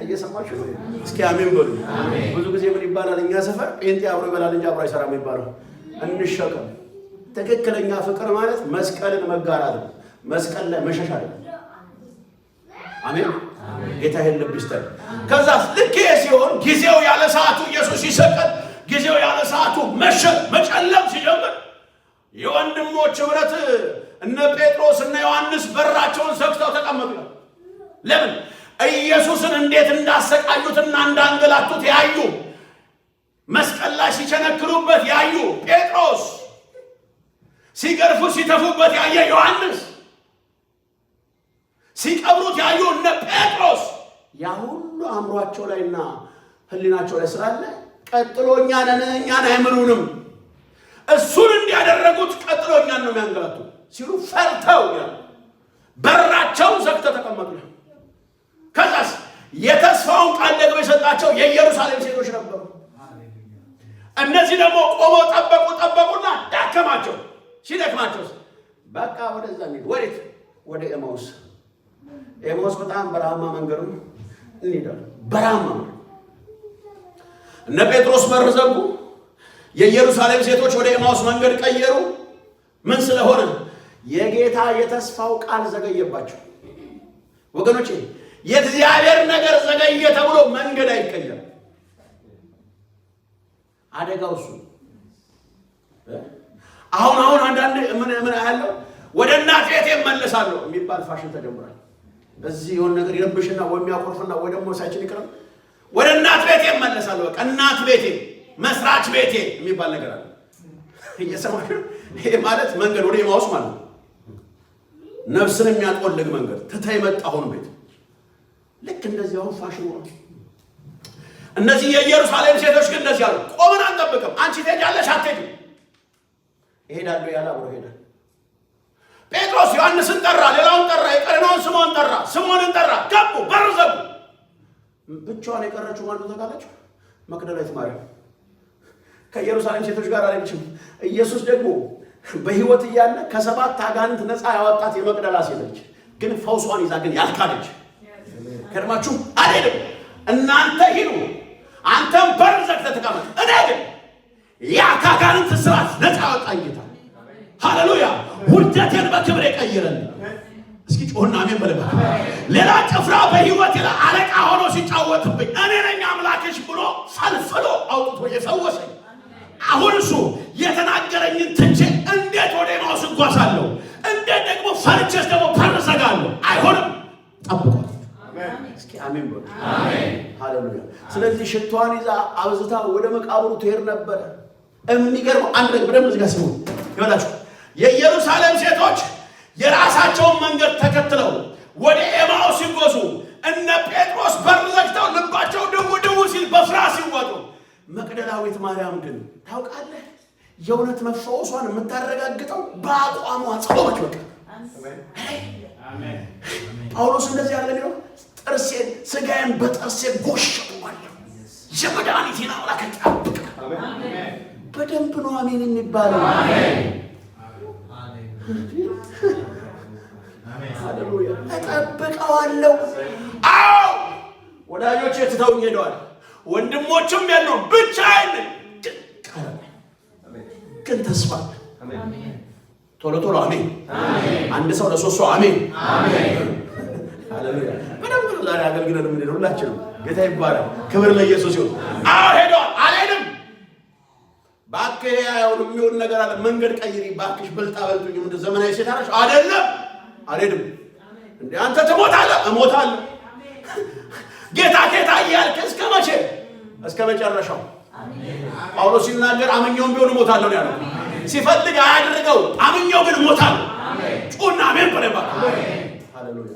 እየሰማችሁ ነው? እስኪ አሜን በሉ። ብዙ ጊዜ ምን ይባላል እኛ ሰፈር ጴንጤ አብሮ ይበላል እንጂ አብሮ አይሰራም የሚባለው። እንሸከም። ትክክለኛ ፍቅር ማለት መስቀልን መጋራት ነው። መስቀል ላይ መሸሽ አይደለም። አሜን። ጌታ ይሄን ልብ ይስጠን። ከዛ ልክ ሲሆን ጊዜው ያለ ሰዓቱ ኢየሱስ ሲሰቀል ጊዜው ያለ ሰዓቱ መጨለም ሲጀምር የወንድሞች ህብረት እነ ጴጥሮስ እና ዮሐንስ በራቸውን ዘግተው ተቀመጡ። ለምን? ኢየሱስን እንዴት እንዳሰቃዩትና እንዳንገላቱት ያዩ፣ መስቀል ላይ ሲቸነክሩበት ያዩ ጴጥሮስ፣ ሲገርፉ ሲተፉበት ያየ ዮሐንስ፣ ሲቀብሩት ያዩ እነ ጴጥሮስ፣ ያ ሁሉ አእምሯቸው ላይና ህሊናቸው ላይ ስላለ ቀጥሎ እኛን አይምሩንም፣ እሱን እንዲያደረጉት ቀጥሎ እኛን ነው የሚያንገላቱ ሲሉ ፈርተው በራቸው ዘግተው ተቀመጡ። ከዛስ የተስፋውን ቃል ደግሞ የሰጣቸው የኢየሩሳሌም ሴቶች ነበሩ። እነዚህ ደግሞ ቆመው ጠበቁና ዳከማቸው። ሲደክማቸው በቃ ወደዛ እንሂድ። ወዴት? ወደ ኤማውስ። ኤማውስ በጣም በረሃማ መንገድ ነው። እንሄዳለን። በረሃማ እነ ጴጥሮስ በር ዘጉ። የኢየሩሳሌም ሴቶች ወደ ኤማውስ መንገድ ቀየሩ። ምን ስለሆነ? የጌታ የተስፋው ቃል ዘገየባቸው። ወገኖቼ የእግዚአብሔር ነገር ዘገየ ተብሎ መንገድ አይቀየርም። አደጋው እሱ። አሁን አንዳንድ ምን ያለው ወደ እናት ቤቴ እመለሳለሁ የሚባል ፋሽን ተጀምሯል። እዚህ የሆነ ነገር ይረብሽና ወይ የሚያቆርፍና ወይ ደግሞ ሳይችል ይቀርም ወደ እናት ቤቴ እመለሳለሁ። በቃ እናት ቤቴ፣ መስራች ቤቴ የሚባል ነገር አለ። እየሰማችሁ? ይሄ ማለት መንገድ ወደ ኤማውስ ማለት ነው። ነፍስን የሚያቆልግ መንገድ ትተህ የመጣኸውን ቤት ልክ እንደዚህ አሁን ፋሽን ሆነ። እነዚህ የኢየሩሳሌም ሴቶች ግን እንደዚህ አሉ፣ ቆመን አንጠብቅም። አንቺ ትሄጃለሽ አትሄጂም? እሄዳለሁ ያለ አብሮ ሄደ። ጴጥሮስ ዮሐንስን ጠራ፣ ሌላውን ጠራ፣ የቀረናውን ስምዖን ጠራ፣ ስምዖንን ጠራ። ገቡ፣ በር ዘጉ። ብቻዋን የቀረችው ማን ታውቃላችሁ? መግደላዊት ማርያም ከኢየሩሳሌም ሴቶች ጋር አለችም። ኢየሱስ ደግሞ በሕይወት እያለ ከ7 አጋንንት ነፃ ያወጣት የመግደላ ሴት ነች። ግን ፈውሷን ይዛ ግን ያልካደች ከርማችሁ አልሄድም፣ እናንተ ሂዱ፣ አንተም በር ዘግተህ ተቀመጥ፣ እኔ ግን ያ ከአጋንንት እስራት ነፃ ያወጣኝ ጌታ ሃሌሉያ ውርደቴን በክብር የቀየረልኝ። እስኪ ጮህና አሜን በል። ሌላ ጭፍራ በሕይወቴ ላይ አለቃ ሆኖ ሲጫወትብኝ እኔ ነኝ አምላክሽ ብሎ ፈልፍሎ አውጥቶ የፈወሰኝ አሁን እሱ የተናገረኝን ትቼ እንዴት ወደ ኤማሁስ እጓዛለሁ? እንዴት ደግሞ ፈርቼስ ደግሞ በር ዘጋለሁ? አይሆንም። ጠብቋት። እስኪ አሜን በሉ። ሃሌሉያ። ስለዚህ ሽቷን ይዛ አብዝታ ወደ መቃብሩ ትሄድ ነበረ። የሚገርመው አንድ ነገር በደንብ እዚህ ጋር ስሙ ይሆናችሁ። የኢየሩሳሌም ሴቶች የራሳቸውን መንገድ ተከትለው ወደ ኤማሁስ ሲጓዙ እነ ጴጥሮስ በር ዘግተው ልባቸው ድው ድው ሲል በፍርሃት ሲወጡ፣ መግደላዊት ማርያም ግን ታውቃለህ የእውነት መፈወሷን የምታረጋግጠው በአቋሟ ጾመች። በቃ አሜን። ጳውሎስ እንደዚህ ያለ ነው። ጥርሴን ስጋዬን በጥርሴ ጎሸዋለሁ፣ የመድኃኒቴን አምላክ ጠብቅ። አሜን። በደንብ ነው አሜን የሚባለው። አሜን። ሃሌሉያ። እጠብቀዋለሁ። አዎ ወዳጆቼ ትተውኝ ሄደዋል፣ ወንድሞችም የሉም፣ ብቻዬን ግን ተስፋ ቶሎ ቶሎ አሜን። አንድ ሰው ለሶስት ሰው አሜን። ሃሌሉያ። በደንብ ነው ዛሬ አገልግሎት ምን ነው ሁላችንም። ጌታ ይባረክ፣ ክብር ለኢየሱስ ይሁን። አዎ ሄደዋል፣ አልሄድም። ባክህ ያው የሚሆን ነገር አለ፣ መንገድ ቀይሪ ባክሽ፣ በልጣ በልጡኝ እንደ ዘመናዊ ሴት አለሽ አይደለም፣ አልሄድም። እንዴ አንተ ትሞታለህ፣ እሞታለሁ። ጌታ ጌታ እያልክ እስከ መቼ? እስከ መጨረሻው። ጳውሎስ ሲናገር አምኜውም ቢሆን እሞታለሁ ነው ያለው። ሲፈልግ አያድርገው፣ አምኜው ግን እሞታለሁ። ጩና አሜን በለባ። ሃሌሉያ።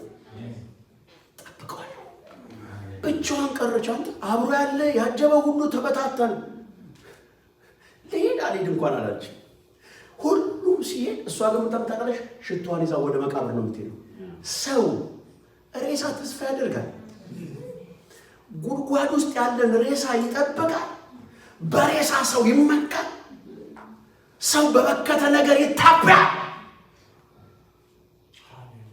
ጠብቀዋለሁ። ብቻዋን ቀረች። አንተ አብሮ ያለ ያጀበው ሁሉ ተበታተነ። ልሄድ አልሄድ እንኳን አላለች። ሁሉም ሲሄድ እሷ ግን ታውቃለሽ፣ ሽቷን ይዛ ወደ መቃብር ነው የምትሄደው። ሰው ሬሳ ተስፋ ያደርጋል። ጉድጓድ ውስጥ ያለን ሬሳ ይጠብቃል። በሬሳ ሰው ይመካል። ሰው በበከተ ነገር ይታበያል።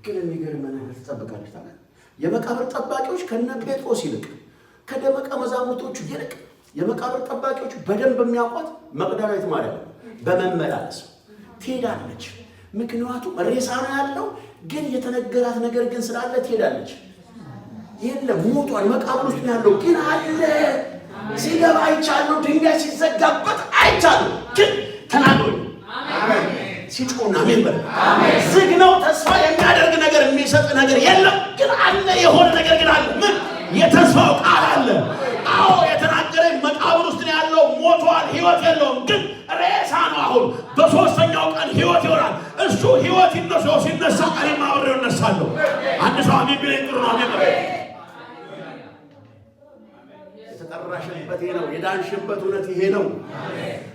ግን የሚገርም ነገር ትጠብቃለች። ታዲያ የመቃብር ጠባቂዎች ከነ ጴጥሮስ ይልቅ ከደቀ መዛሙርቶቹ ይልቅ የመቃብር ጠባቂዎች በደንብ የሚያውቋት መግደላዊት ማርያም በመመላለስ ትሄዳለች። ምክንያቱም ሬሳ ነው ያለው፣ ግን የተነገራት ነገር ግን ስላለ ትሄዳለች። የለም ሞቷል፣ መቃብር ውስጥ ያለው ግን አለ። ሲገባ አይቻለሁ፣ ድንጋይ ሲዘጋበት አይቻለሁ፣ ግን ተናግሮኝ አሜን ሲጮና አሜን በል። ዝግ ነው፣ ተስፋ የሚያደርግ ነገር የሚሰጥ ነገር የለም፣ ግን አለ። የሆነ ነገር ግን አለ። ምን? የተስፋው ቃል አለ። አዎ የተናገረኝ መቃብር ውስጥ ያለው ሞቷል፣ ህይወት የለውም፣ ግን ሬሳ ነው። አሁን በሶስተኛው ቀን ህይወት ይሆናል። እሱ ህይወት ይነሳው፣ ሲነሳ እኔም አብሬው እነሳለሁ። አንድ ሰው አሜን ቢለኝ ጥሩ ነው። አሜን በል። የተጠራሽበት ይሄ ነው። የዳንሽበት እውነት ይሄ ነው።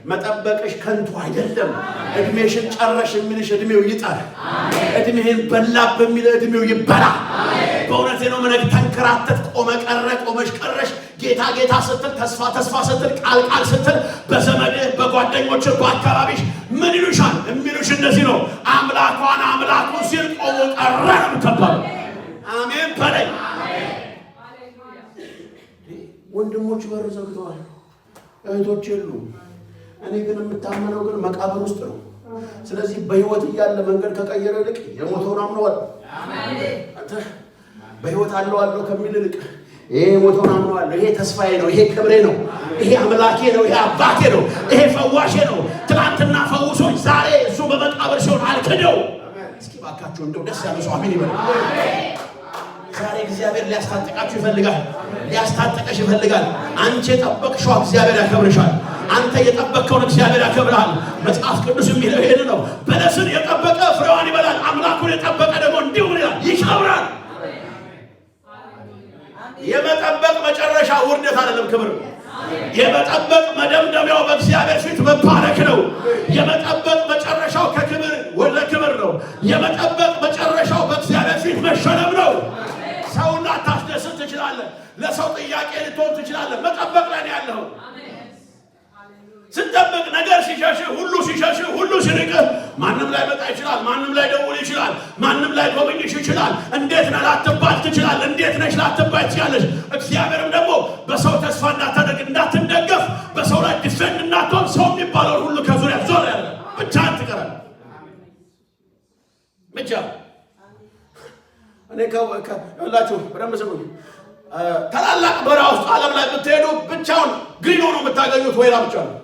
መጠበቅሽ ከንቱ አይደለም። እድሜሽን ጨረሽ የሚልሽ እድሜው ይጠር። እድሜህን በላ በሚል እድሜው ይበላ። በእውነቴ ነው። ምን ተንከራተት፣ ቆመ ቀረ፣ ቆመሽ ቀረሽ፣ ጌታ ጌታ ስትል፣ ተስፋ ተስፋ ስትል፣ ቃል ቃል ስትል፣ በዘመድህ በጓደኞች በአካባቢሽ ምን ይሉሻል? የሚሉሽ እንደዚህ ነው። አምላኳን አምላኩ ሲል ቆሞ ቀረ ነው የምትባለው። አሜን በለኝ። ወንድሞች በር ዘግተዋል፣ እህቶች የሉም። እኔ ግን የምታመነው ግን መቃብር ውስጥ ነው። ስለዚህ በህይወት እያለ መንገድ ከቀየረ ይልቅ የሞተውን አምነዋል። አንተ በህይወት አለው ከሚል ይልቅ ይሄ የሞተውን አምነዋል። ይሄ ተስፋዬ ነው፣ ይሄ ክብሬ ነው፣ ይሄ አምላኬ ነው፣ ይሄ አባቴ ነው፣ ይሄ ፈዋሼ ነው። ትናንትና ፈውሶኝ ዛሬ እሱ በመቃብር ሲሆን አልክደው። እስኪ ባካችሁ እንደው ደስ ያለው ሰው አሜን ይበል። ዛሬ እግዚአብሔር ሊያስታጥቀሽ ይፈልጋል፣ ሊያስታጥቀሽ ይፈልጋል። አንቺ የጠበቅሽው እግዚአብሔር ያከብርሻል። አንተ የጠበቅከውን እግዚአብሔር ያከብርሃል። መጽሐፍ ቅዱስ የሚለው ይሄን ነው። በለስን የጠበቀ ፍሬዋን ይበላል፣ አምላኩን የጠበቀ ደግሞ እንዲሁ ይላል ይከብራል። የመጠበቅ መጨረሻ ውርደት አይደለም፣ ክብር። የመጠበቅ መደምደሚያው በእግዚአብሔር ፊት መባረክ ነው። የመጠበቅ መጨረሻ የመጠበቅ መጨረሻው በእግዚአብሔር ፊት መሸለም ነው። ሰውን ላታስደስት ትችላለህ። ለሰው ጥያቄ ልትሆን ትችላለህ። መጠበቅ ላይ ነው ያለው። ስትጠብቅ ነገር ሲሸሽህ፣ ሁሉ ሲርቅህ፣ ማንም ላይ መጣ ይችላል፣ ማንም ላይ ደውል ይችላል፣ ማንም ላይ ጎብኝሽ ይችላል። እንዴት ነህ ላትባል ትችላለህ። እንዴት ነሽ ላትባል ትችላለሽ። እግዚአብሔርም ደግሞ በሰው ተስፋ እንዳትደገፍ፣ በሰው ላይ ዲፌንድ እንዳትሆን፣ ሰው የሚባለውን ሁሉ ከዙሪያ ዞር ያለ ብቻህን ትቀራለህ። ብቻ እኔ ከሁላችሁ በደንብ ስሙኝ። ታላላቅ በረሃ ውስጥ ዓለም ላይ ብትሄዱ ብቻውን ግሪን ሆኖ የምታገኙት ወይራ ብቻ ነው።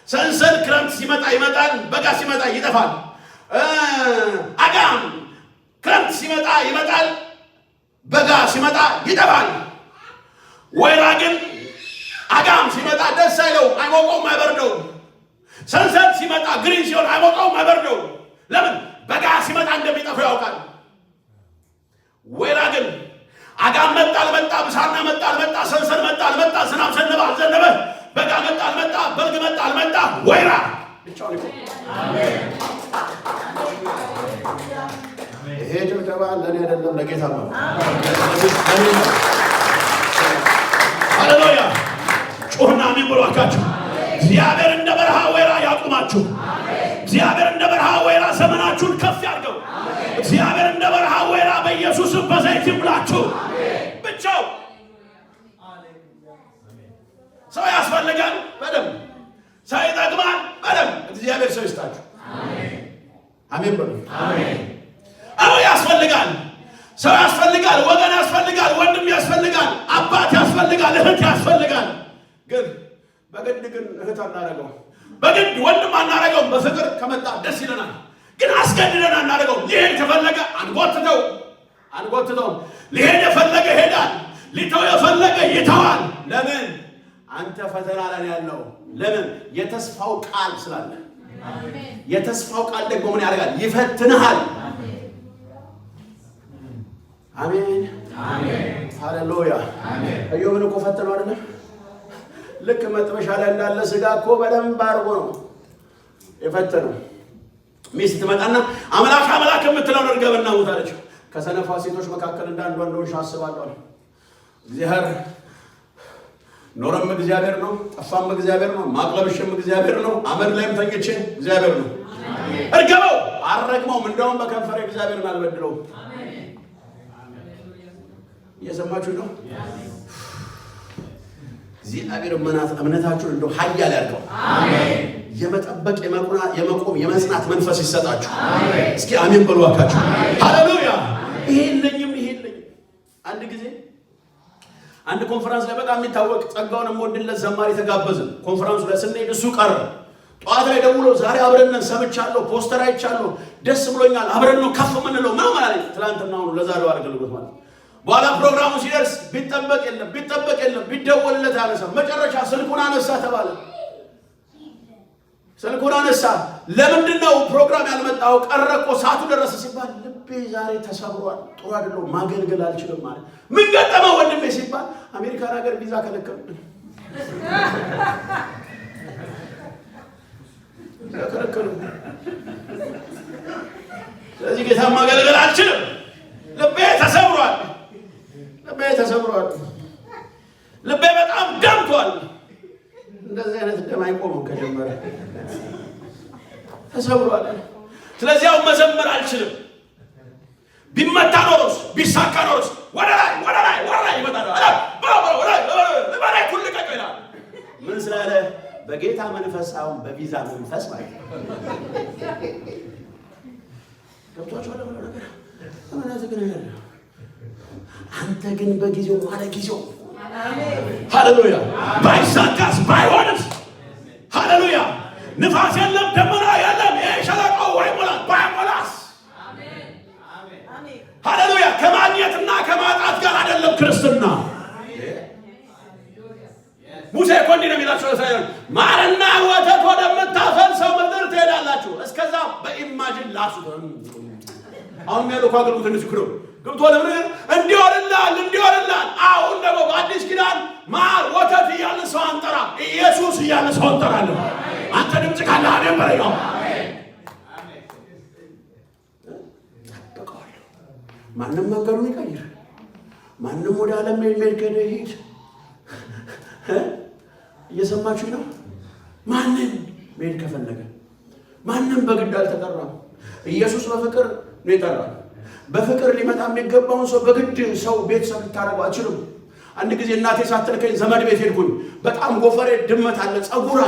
ሰንሰል ክረምት ሲመጣ ይመጣል፣ በጋ ሲመጣ ይጠፋል። አጋም ክረምት ሲመጣ ይመጣል፣ በጋ ሲመጣ ይጠፋል። ወይራ ግን አጋም ሲመጣ ደስ አይለውም፣ አይሞቀውም፣ አይበርደውም። ሰንሰል ሲመጣ ግሪን ሲሆን አይሞቀውም፣ አይበርደውም። ለምን? በጋ ሲመጣ እንደሚጠፋ ያውቃል። ወይራ ግን አጋም መጣ አልመጣ፣ ብሳና መጣ አልመጣ፣ ሰንሰል መጣ አልመጣ፣ ዝናብ ዘነበ አልዘነበ፣ በጋ መጣ አልመጣ፣ በልግ መጣ አልመጣ፣ ወይራ ብቻውን ይቆያል። ይሄ ጭብጨባ ለእኔ አይደለም ለጌታ ነው። ሃሌሉያ! ጩህና አሜን በሉ አካችሁ። እግዚአብሔር እንደ በረሃ ወይራ ያቁማችሁ። እግዚአብሔር እንደ በረሃ ወይራ ዘመናችሁን ከፍ ያድርገው። እግዚአብሔር እንደ በረሃ ወይራ በኢየሱስም በዘይት ይሙላችሁ። ብቻው ሰው ያስፈልጋል በደም ሰው ይጠቅማል በደም እግዚአብሔር ሰው ይስጣችሁ። አሜን በሉ። አዎ ያስፈልጋል፣ ሰው ያስፈልጋል፣ ወገን ያስፈልጋል፣ ወንድም ያስፈልጋል፣ አባት ያስፈልጋል፣ እህት ያስፈልጋል። ግን በግድ ግን እህት አናረገው፣ በግድ ወንድም አናረገው። በፍቅር ከመጣ ደስ ይለናል፣ ግን አስገድደን አናረገው። ሊሄድ ከፈለገ አንጎትተው። ሊሄድ የፈለገ ይሄዳል፣ ሊተው የፈለገ ይተዋል። ለምን? አንተ ፈተና ላይ ያለው ለምን? የተስፋው ቃል ስላለ። የተስፋው ቃል ደግሞ ምን ያደርጋል? ይፈትንሃል። አሜን አሜን ሃሌሉያ። ኢዮብን እኮ ፈተነው አይደል? ልክ መጥበሻ ላይ እንዳለ ስጋ እኮ በደንብ አድርጎ ነው የፈተነው። ሚስት ትመጣና አምላክ የምትለው እርገብና ሞታለች። ከሰነፋ ሴቶች መካከል እንዳንዷ እንደሆንሽ አስባለሁ። እግዚአብሔር ኖረም እግዚአብሔር ነው፣ ጠፋም እግዚአብሔር ነው፣ ማቅለብሽም እግዚአብሔር ነው፣ አመድ ላይም ተኝቼ እግዚአብሔር ነው። እርገበው አረግመውም፣ እንደውም በከንፈሬ እግዚአብሔርን አልበድለውም። እየሰማችሁ ነው? እግዚአብሔር እምነታችሁን እንደው ኃያል ያድርገው። አሜን። የመጠበቅ የመቆም የመጽናት መንፈስ ይሰጣችሁ። አሜን። እስኪ አሜን በሉ አካችሁ። ሃሌሉያ። ይሄ የለኝም። አንድ ጊዜ አንድ ኮንፈረንስ ላይ በጣም የሚታወቅ ጸጋውን የምወድለት ዘማሪ ተጋበዝን። ኮንፈረንሱ ላይ ስንሄድ እሱ ቀረ። ጠዋት ላይ ደውሎ ዛሬ አብረን ሰምቻለሁ፣ ፖስተር አይቻለሁ፣ ደስ ብሎኛል፣ አብረን ነው ከፍ የምንለው ምናምን አለኝ። ትናንትና ነው ለዛሬው አገልግሎት ማለት። በኋላ ፕሮግራሙ ሲደርስ ቢጠበቅ የለም ቢደወልለት አነሳ። መጨረሻ ስልኩን አነሳ ተባለ። ስልኩን አነሳ። ለምንድን ነው ፕሮግራም ያልመጣው? ቀረ እኮ ሰዓቱ ደረሰ ሲባል ልቤ ዛሬ ተሰብሯል፣ ጥሩ አይደለም፣ ማገልገል አልችልም ማለት። ምን ገጠመው ወንድሜ ሲባል አሜሪካን ሀገር ቪዛ ከለከሉኝ። ስለዚህ ጌታ ማገልገል አልችልም፣ ልቤ ተሰብሯል። ልቤ በጣም ደምቷል። እንደዚህ አይነት ደም አይቆምም ከጀመረ ተሰብሯል። ስለዚህ አሁን መዘመር አልችልም። ቢመታ ኖሮስ ቢሳካ ኖሮስ ወደ ላይ ይመጣል። ኩል ቀቅ ይላል። ምን ስላለ? በጌታ መንፈስ አሁን በቪዛ መንፈስ ማለት ነው። ገብቷችኋል? አንተ ግን በጊዜው ማለት ጊዜው ሃሌሉያ። ባይሳካስ ባይሆንስ ሃሌሉያ። ንፋስ የለም ደመና የለም፣ ይሄ ሸለቆው ባይሞላስ ሃሌሉያ። ከማግኘትና ከማጣት ጋር አይደለም ክርስትና። ሙሴ እኮ እንዲህ ነው የሚላቸው ለእስራኤል፣ ማርና ወተት ወደምታፈልሰው ምድር ትሄዳላችሁ። እስከዛ በኢማጂን ላሱ አሁን ያለው እኮ አገልግሎት ትንሽ ክሮ ገብቶ ለምን እንዲሆንላል። አሁን ደግሞ በአዲስ ኪዳን ማር ወተት እያለ ሰው አንጠራ፣ ኢየሱስ እያለ ሰው እንጠራለን። አንተ ድምጽ ካለ አሜን በለው። ማንም መንገዱን ይቀይር፣ ማንም ወደ ዓለም መሄድ ሂድ። እየሰማችሁ ነው? ማንም መሄድ ከፈለገ ማንም በግድ አልተጠራም። ኢየሱስ በፍቅር ነው የጠራው። በፍቅር ሊመጣ የሚገባውን ሰው በግድ ሰው ቤተሰብ ልታደርገው አትችልም። አንድ ጊዜ እናቴ ሳትልከኝ ዘመድ ቤት ሄድኩኝ። በጣም ጎፈሬ ድመት አለ ጸጉራ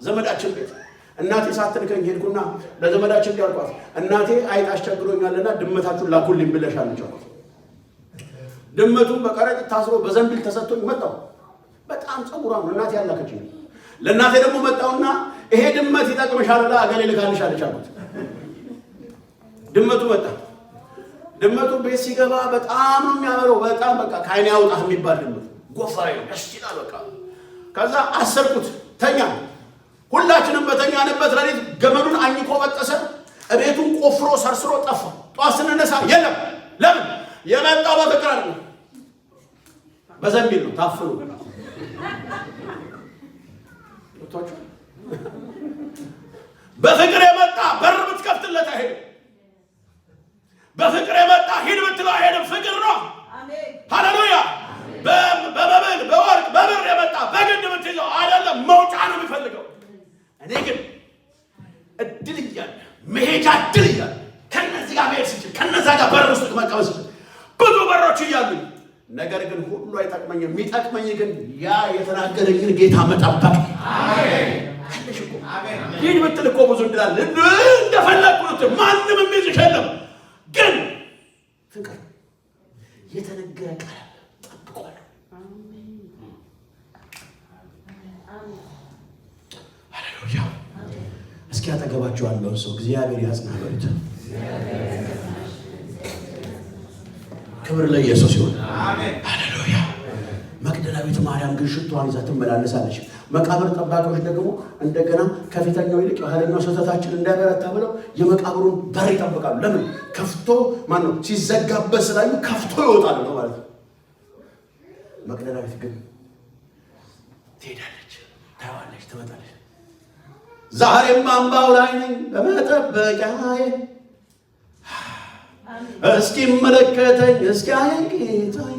ዘመዳችን ቤት። እናቴ ሳትልከኝ ሄድኩና ለዘመዳችን ያልኳት እናቴ አይጥ አስቸግሮኛልና ድመታችሁን ላኩልኝ ብለሻል አልቻልኩት። ድመቱን በቀረጥ ታስሮ በዘንቢል ተሰጥቶኝ መጣሁ። በጣም ጸጉራ ነው እናቴ ያላከችኝ። ለእናቴ ደግሞ መጣውና ይሄ ድመት ይጠቅምሻል ብላ አገሌ ልካልሽ አልቻልኩት። ድመቱ መጣ። ድመቱ ቤት ሲገባ በጣም ነው የሚያምረው። በጣም በቃ ከዓይኔ ያውጣ የሚባል ድመት ጎፈሬ ነው፣ ደስ ይላል በቃ። ከዛ አሰርኩት፣ ተኛ። ሁላችንም በተኛንበት ሌሊት ገመዱን አኝኮ በጠሰ። እቤቱን ቆፍሮ ሰርስሮ ጠፋ። ጧት ስንነሳ የለም። ለምን? የመጣው በፍቅር አይደለም፣ በዘንቢል ነው ታፍኖ። በፍቅር የመጣ በር ብትከፍትለት አይሄድም። በፍቅር የመጣ ሂድ ብትለው አይሄድም። ፍቅር ነው። ሃሌሉያ። በመብል በወርቅ በብር የመጣ በግድ ብትይዘው አይደለም፣ መውጫ ነው የሚፈልገው። እኔ ግን እድል እያለ መሄጃ እድል እያለ ከነዚህ ጋር መሄድ ስችል ከነዛ ጋር በር ውስጥ መቀበል ስችል ብዙ በሮች እያሉ፣ ነገር ግን ሁሉ አይጠቅመኝም። የሚጠቅመኝ ግን ያ የተናገረኝን ጌታ መጠበቅ። ሂድ ብትል እኮ ብዙ እንድላለ እንደፈለግኩት ማንም የሚይዝሽ የለም። ግን ፍቅር የተነገረ ቃል ጠብቋል። ሃሌሉያ። እስኪ አጠገባችሁ ያለው ሰው እግዚአብሔር ያጽናበት። ክብር ለኢየሱስ ይሁን። ሃሌሉያ። መግደላዊት ማርያም ግን ሽቷን ይዛ ትመላለሳለች። መቃብር ጠባቂዎች ደግሞ እንደገና ከፊተኛው ይልቅ የኋለኛው ስህተታችን እንዳይበረታ ብለው የመቃብሩን በር ይጠብቃሉ። ለምን? ከፍቶ ማነው ሲዘጋበት ስላዩ ከፍቶ ይወጣሉ ነው ማለት ነው። መግደላዊት ግን ትሄዳለች፣ ታየዋለች፣ ትመጣለች። ዛሬም አምባው ላይ ነኝ በመጠበቂያዬ፣ እስኪ መለከተኝ እስኪ አየኝ ጌታዬ፣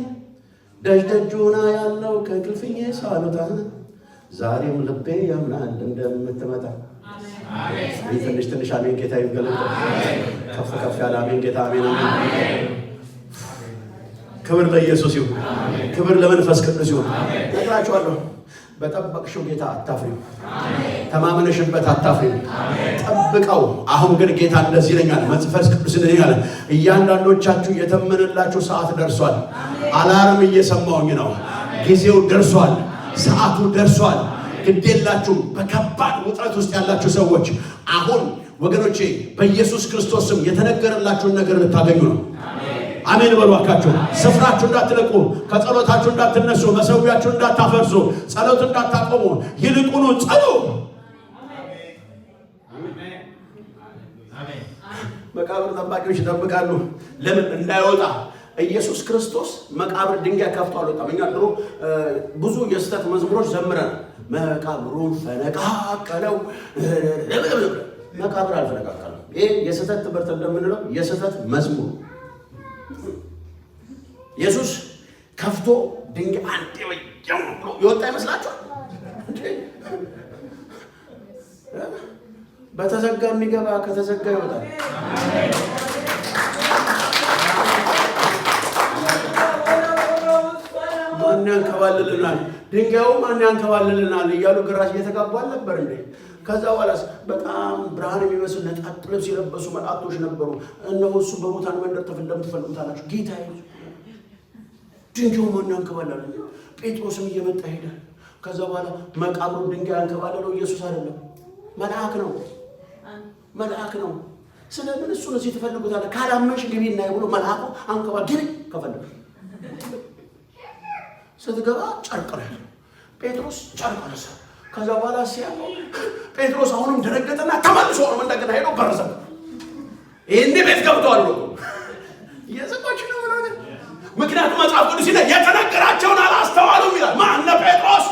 ደጅደጁና ያለው ከእንቅልፍዬ ሳልወጣ ዛሬም ልቤ ያምናል እንደምትመጣ። ትንሽ ትንሽ አሜን ጌታ ይገለጥ። ከፍ ከፍ ያለ አሜን ጌታ አሜን አሜን። ክብር ለኢየሱስ ይሁን። ክብር ለመንፈስ ቅዱስ ይሁን። ነግራችኋለሁ፣ በጠበቅሽው ጌታ አታፍሪም። ተማመነሽበት አታፍሪም። ጠብቀው። አሁን ግን ጌታ እንደዚህ ይለኛል፣ መንፈስ ቅዱስ እንደዚህ ይላል፣ እያንዳንዶቻችሁ የተመነላችሁ ሰዓት ደርሷል። አላርም እየሰማሁኝ ነው። ጊዜው ደርሷል። ሰዓቱ ደርሷል። ግዴላችሁ። በከባድ ውጥረት ውስጥ ያላችሁ ሰዎች አሁን ወገኖቼ በኢየሱስ ክርስቶስ ስም የተነገረላችሁን ነገር ልታገኙ ነው። አሜን በሉ አካችሁ። ስፍራችሁ እንዳትለቁ፣ ከጸሎታችሁ እንዳትነሱ፣ መሰዊያችሁ እንዳታፈርሱ፣ ጸሎት እንዳታቆሙ፣ ይልቁኑ ጸሉ። መቃብር ጠባቂዎች ይጠብቃሉ። ለምን? እንዳይወጣ። ኢየሱስ ክርስቶስ መቃብር ድንጋይ ከፍቶ አልወጣም። እኛ ድሮ ብዙ የስተት መዝሙሮች ዘምረን መቃብሩን ፈነቃቀለው። መቃብር አልፈነቃቀለም። ይሄ የስተት ትምህርት እንደምንለው የስተት መዝሙር። ኢየሱስ ከፍቶ ድንጋይ አንዴ ወየው ብሎ ይወጣ ይመስላችኋል? በተዘጋ የሚገባ ከተዘጋ ይወጣል። ማን ያንከባልልናል? ድንጋዩ ማን ያንከባልልናል እያሉ ግራሽ እየተጋቡ አልነበር እንዴ? ከዛ በኋላ በጣም ብርሃን የሚመስል ነጣጥ ልብስ የለበሱ መላእክቶች ነበሩ። እነሆ እሱ በሙታን መንደር ትፈልጉታላችሁ። ጌታ ድንጋዩ ማን ያንከባልላል? ጴጥሮስም እየመጣ ሄደ። ከዛ በኋላ መቃብሩን ድንጋይ ያንከባለለው ኢየሱስ አይደለም፣ መልአክ ነው። መልአክ ነው። ስለምን እሱን እዚህ ትፈልጉታላችሁ? ካላመንሽ ግቢና ብሎ መልአኩ አንከባል ግቢ ከፈለግሽ። ስትገባ ጨርቅ ነው ያለው። ጴጥሮስ ጨርቅ አነሳ። ከዛ በኋላ ሲያየው ጴጥሮስ አሁንም ደነገጠና ተመልሶ ነው እንደገና ሄዶ በረሰ። ይሄን ቤት ገብቷል ነው የዘባችሁ ነው ማለት። ምክንያቱም መጽሐፍ ቅዱስ ሲል የተነገራቸውን አላስተዋሉም ይላል። ማን ነው? ጴጥሮስ።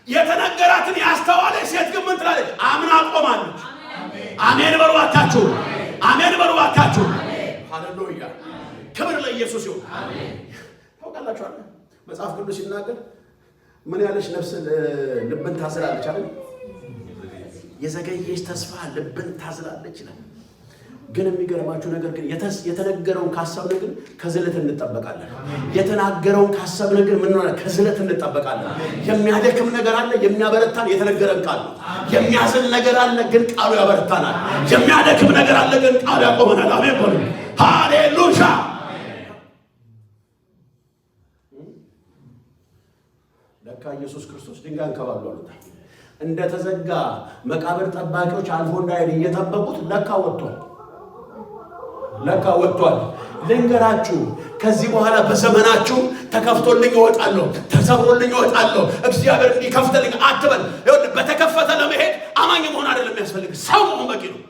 የተነገራትን ያስተዋለ ሴት ግን ምን ትላለች? አምና ቆማለች። አሜን በሉ እባካችሁ፣ አሜን በሉ እባካችሁ። ሃሌሉያ። ክብር ለኢየሱስ ይሁን። አሜን። ታውቃላችሁ መጽሐፍ ቅዱስ ሲናገር ምን ያለች ነፍስ ልብን ታዝላለች አይደል? የዘገየች ተስፋ ልብን ታዝላለች ይላል። ግን የሚገርማችሁ ነገር ግን የተነገረውን ካሰብን ግን ከዝለት እንጠበቃለን። የተናገረውን ካሰብን ግን ምን ሆነ? ከዝለት እንጠበቃለን። የሚያደክም ነገር አለ፣ የሚያበረታን የተነገረን ቃል ነው። የሚያዝን ነገር አለ፣ ግን ቃሉ ያበረታናል። የሚያደክም ነገር አለ፣ ግን ቃሉ ያቆመናል። አሜን በሉ። ሃሌሉያ። ለካ ኢየሱስ ክርስቶስ ድንጋይ አንከባሉ አሉታል። እንደተዘጋ መቃብር ጠባቂዎች አልፎ እንዳይሄድ እየጠበቁት ለካ ወጥቷል። ልንገራችሁ፣ ከዚህ በኋላ በዘመናችሁ ተከፍቶልኝ እወጣለሁ፣ ተሰብሮልኝ እወጣለሁ፣ እግዚአብሔር እንዲከፍተልኝ አትበል። በተከፈተ ለመሄድ አማኝ መሆን አይደለም የሚያስፈልግ፣ ሰው መሆን በቂ ነው።